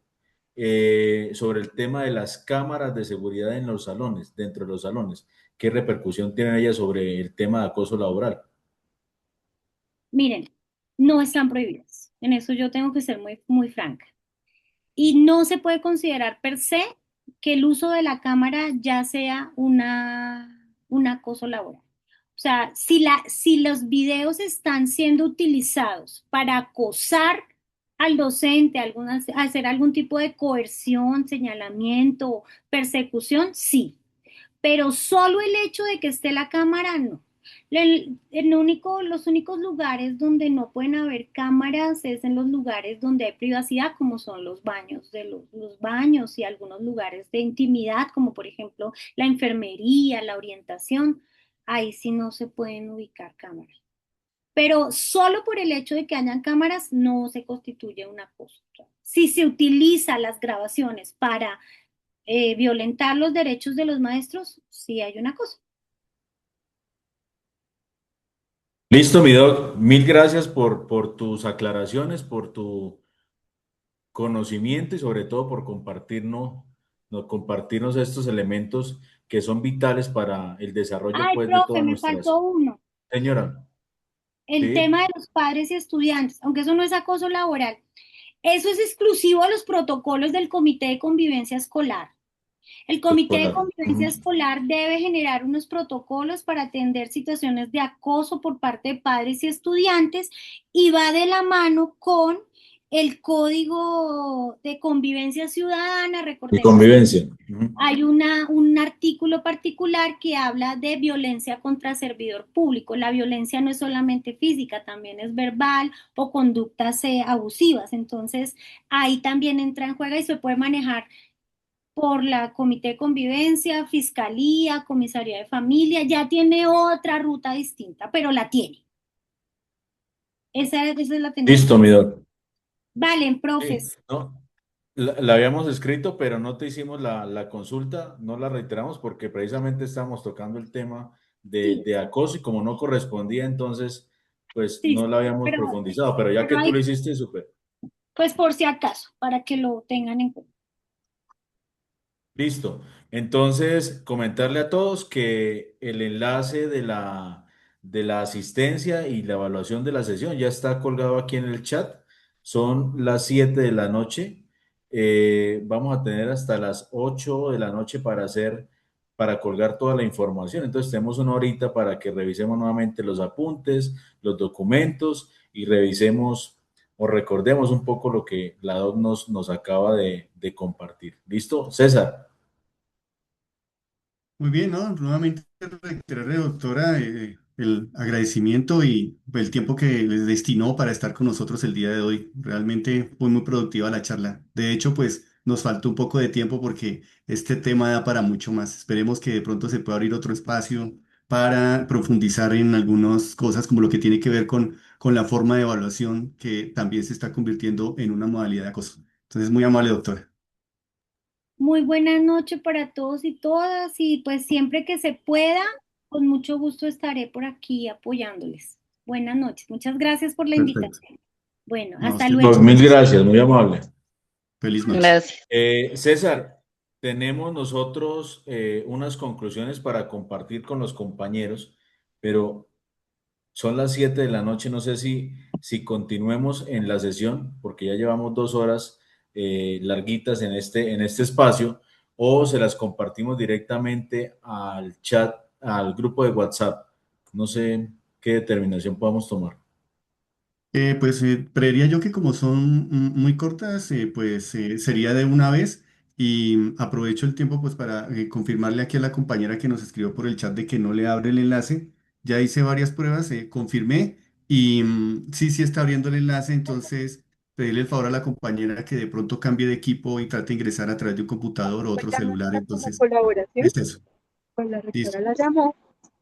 sobre el tema de las cámaras de seguridad en los salones, dentro de los salones. ¿Qué repercusión tienen ellas sobre el tema de acoso laboral? Miren, no están prohibidas. En eso yo tengo que ser muy, muy franca. Y no se puede considerar per se que el uso de la cámara ya sea un acoso laboral. O sea, si los videos están siendo utilizados para acosar al docente, hacer algún tipo de coerción, señalamiento, persecución, sí, pero solo el hecho de que esté la cámara, no. Los únicos lugares donde no pueden haber cámaras es en los lugares donde hay privacidad, como son los baños los baños y algunos lugares de intimidad, como por ejemplo la enfermería, la orientación. Ahí sí no se pueden ubicar cámaras. Pero solo por el hecho de que hayan cámaras no se constituye un acoso. Si se utiliza las grabaciones para violentar los derechos de los maestros, sí hay una cosa. Listo, mi doc. Mil gracias por tus aclaraciones, por tu conocimiento y sobre todo por compartirnos estos elementos que son vitales para el desarrollo, Ay, pues, de profe, todas me nuestras. faltó uno. Señora, El tema ¿sí? de los padres y estudiantes, aunque eso no es acoso laboral. Eso es exclusivo a los protocolos del Comité de Convivencia Escolar. El Comité de Escolar. Convivencia Escolar debe generar unos protocolos para atender situaciones de acoso por parte de padres y estudiantes y va de la mano con el Código de Convivencia Ciudadana. Y Recordemos que convivencia. hay un artículo particular que habla de violencia contra servidor público. La violencia no es solamente física, también es verbal o conductas abusivas. Entonces, ahí también entra en juego y se puede manejar por la Comité de Convivencia, Fiscalía, Comisaría de Familia. Ya tiene otra ruta distinta, pero la tiene. Esa la tenemos Listo, que mi decir. doc. Vale, Sí, profes. ¿no? La habíamos escrito, pero no te hicimos la consulta, no la reiteramos porque precisamente estábamos tocando el tema Sí, de acoso y como no correspondía, entonces, pues sí, no sí, la habíamos profundizado, pero ya que pero tú hay, lo hiciste, súper. pues por si acaso, para que lo tengan en cuenta. Listo. Entonces, comentarle a todos que el enlace de la asistencia y la evaluación de la sesión ya está colgado aquí en el chat. Son las 7 de la noche. Vamos a tener hasta las 8 de la noche para colgar toda la información. Entonces, tenemos una horita para que revisemos nuevamente los apuntes, los documentos y revisemos o recordemos un poco lo que la doc nos acaba de compartir. ¿Listo? César. Muy bien, ¿no? Nuevamente reiterarle, doctora, el agradecimiento y el tiempo que les destinó para estar con nosotros el día de hoy. Realmente fue muy productiva la charla. De hecho, pues nos faltó un poco de tiempo porque este tema da para mucho más. Esperemos que de pronto se pueda abrir otro espacio para profundizar en algunas cosas como lo que tiene que ver con la forma de evaluación que también se está convirtiendo en una modalidad de acoso. Entonces, muy amable, doctora. Muy buena noche para todos y todas y pues siempre que se pueda, con mucho gusto estaré por aquí apoyándoles. Buenas noches. Muchas gracias por la Perfecto. invitación. Bueno, No, a hasta usted Pues luego. muchas mil gracias. gracias, muy amable. Feliz noche. Gracias. César, tenemos nosotros unas conclusiones para compartir con los compañeros, pero son las 7 de la noche, no sé si continuemos en la sesión, porque ya llevamos 2 horas larguitas en este espacio, o se las compartimos directamente al chat, al grupo de WhatsApp. No sé qué determinación podamos tomar. Creería yo que como son muy cortas, sería de una vez y aprovecho el tiempo pues para confirmarle aquí a la compañera que nos escribió por el chat de que no le abre el enlace. Ya hice varias pruebas, confirmé y sí, sí está abriendo el enlace, entonces pedirle el favor a la compañera que de pronto cambie de equipo y trate de ingresar a través de un computador o otro celular, entonces es eso. Listo.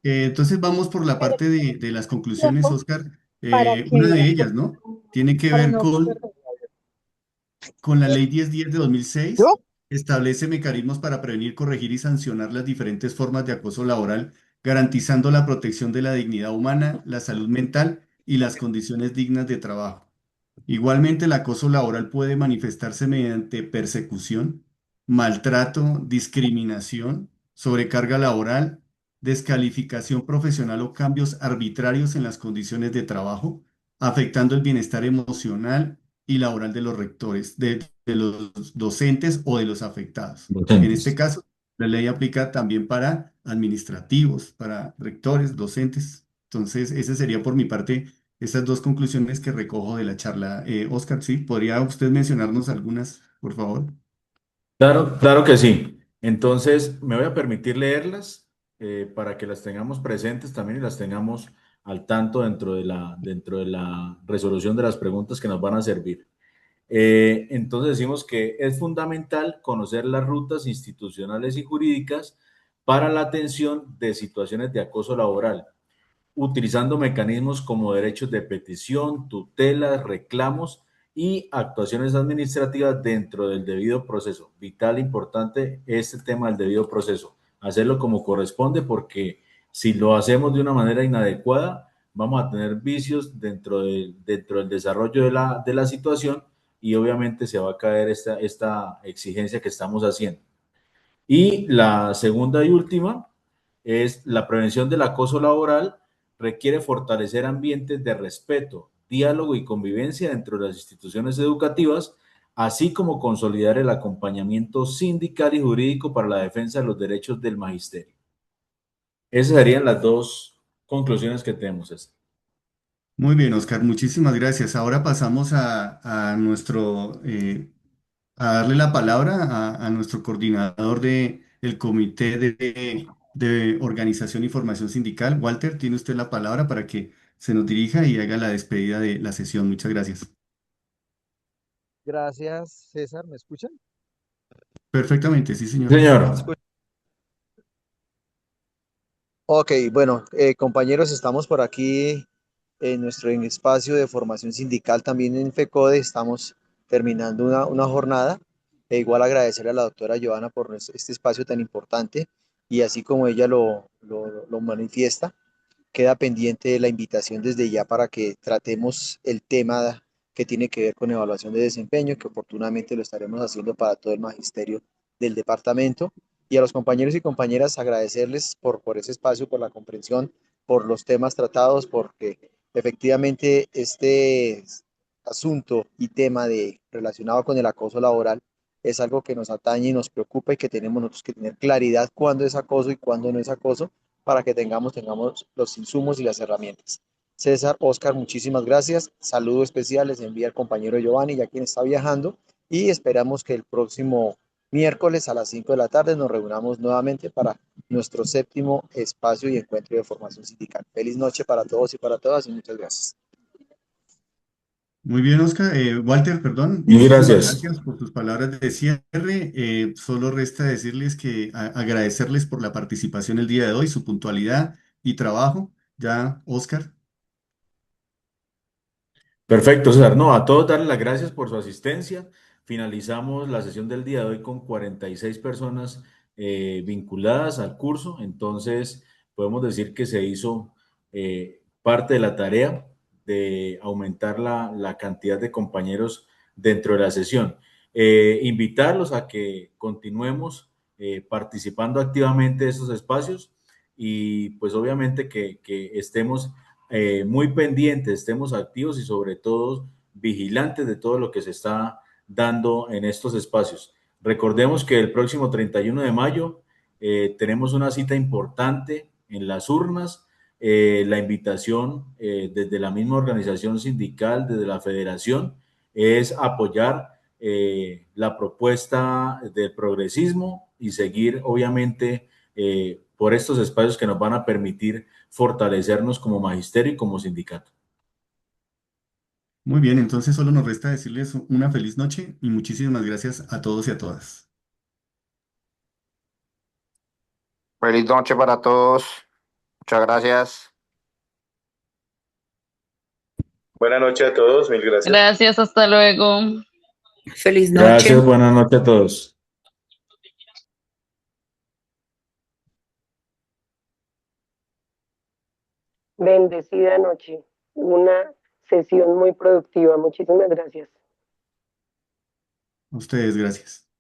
Entonces vamos por la parte de las conclusiones, Oscar. Una de ellas, ¿no? Tiene que ver con la Ley 1010 de 2006. Establece mecanismos para prevenir, corregir y sancionar las diferentes formas de acoso laboral, garantizando la protección de la dignidad humana, la salud mental y las condiciones dignas de trabajo. Igualmente, el acoso laboral puede manifestarse mediante persecución, maltrato, discriminación, sobrecarga laboral, descalificación profesional o cambios arbitrarios en las condiciones de trabajo, afectando el bienestar emocional, y laboral de los rectores, de los docentes o de los afectados. En este Docentes. caso, la ley aplica también para administrativos, para rectores, docentes. Entonces, esa sería por mi parte estas dos conclusiones que recojo de la charla. Oscar, ¿sí? ¿Podría usted mencionarnos algunas, por favor? Claro, claro que sí. Entonces, me voy a permitir leerlas para que las tengamos presentes también y las tengamos al tanto dentro de la resolución de las preguntas que nos van a servir. Entonces decimos que es fundamental conocer las rutas institucionales y jurídicas para la atención de situaciones de acoso laboral, utilizando mecanismos como derechos de petición, tutelas, reclamos y actuaciones administrativas dentro del debido proceso. Vital, importante este tema del debido proceso. Hacerlo como corresponde porque si lo hacemos de una manera inadecuada, vamos a tener vicios dentro del desarrollo de la situación y obviamente se va a caer esta exigencia que estamos haciendo. Y la segunda y última es la prevención del acoso laboral requiere fortalecer ambientes de respeto, diálogo y convivencia dentro de las instituciones educativas, así como consolidar el acompañamiento sindical y jurídico para la defensa de los derechos del magisterio. Esas serían las dos conclusiones que tenemos, César. Muy bien, Oscar, muchísimas gracias. Ahora pasamos a a darle la palabra a nuestro coordinador del Comité de Organización y Formación Sindical. Walter, tiene usted la palabra para que se nos dirija y haga la despedida de la sesión. Muchas gracias. Gracias, César. ¿Me escuchan? Perfectamente, sí, señor. Señor. Ok, bueno, compañeros, estamos por aquí en nuestro espacio de formación sindical, también en FECODE, estamos terminando una jornada. E igual agradecer a la doctora Joana por este espacio tan importante y así como ella lo manifiesta, queda pendiente la invitación desde ya para que tratemos el tema que tiene que ver con evaluación de desempeño, que oportunamente lo estaremos haciendo para todo el magisterio del departamento. Y a los compañeros y compañeras agradecerles por ese espacio, por la comprensión, por los temas tratados, porque efectivamente este asunto y tema relacionado con el acoso laboral es algo que nos atañe y nos preocupa y que tenemos nosotros que tener claridad cuándo es acoso y cuándo no es acoso para que tengamos los insumos y las herramientas. César, Oscar, muchísimas gracias. Saludo especial les envía el compañero Giovanni, ya quien está viajando, y esperamos que el próximo miércoles a las 5 de la tarde nos reunamos nuevamente para nuestro séptimo espacio y encuentro de formación sindical. Feliz noche para todos y para todas y muchas gracias. Muy bien, Oscar. Walter, perdón, Muy muchísimas gracias. gracias por tus palabras de cierre. Solo resta decirles que agradecerles por la participación el día de hoy, su puntualidad y trabajo. Ya, Oscar. Perfecto, César. No, a todos darles las gracias por su asistencia. Finalizamos la sesión del día de hoy con 46 personas vinculadas al curso. Entonces, podemos decir que se hizo parte de la tarea de aumentar la cantidad de compañeros dentro de la sesión. Invitarlos a que continuemos participando activamente de estos espacios y pues obviamente que estemos muy pendientes, estemos activos y sobre todo vigilantes de todo lo que se está dando en estos espacios. Recordemos que el próximo 31 de mayo tenemos una cita importante en las urnas. La invitación desde la misma organización sindical, desde la federación, es apoyar la propuesta del progresismo y seguir, obviamente, por estos espacios que nos van a permitir fortalecernos como magisterio y como sindicato. Muy bien, entonces solo nos resta decirles una feliz noche y muchísimas gracias a todos y a todas. Feliz noche para todos. Muchas gracias. Buenas noches a todos, mil gracias. Gracias, hasta luego. Feliz noche. Gracias, buenas noches a todos. Bendecida noche. Una sesión muy productiva. Muchísimas gracias. A ustedes, gracias.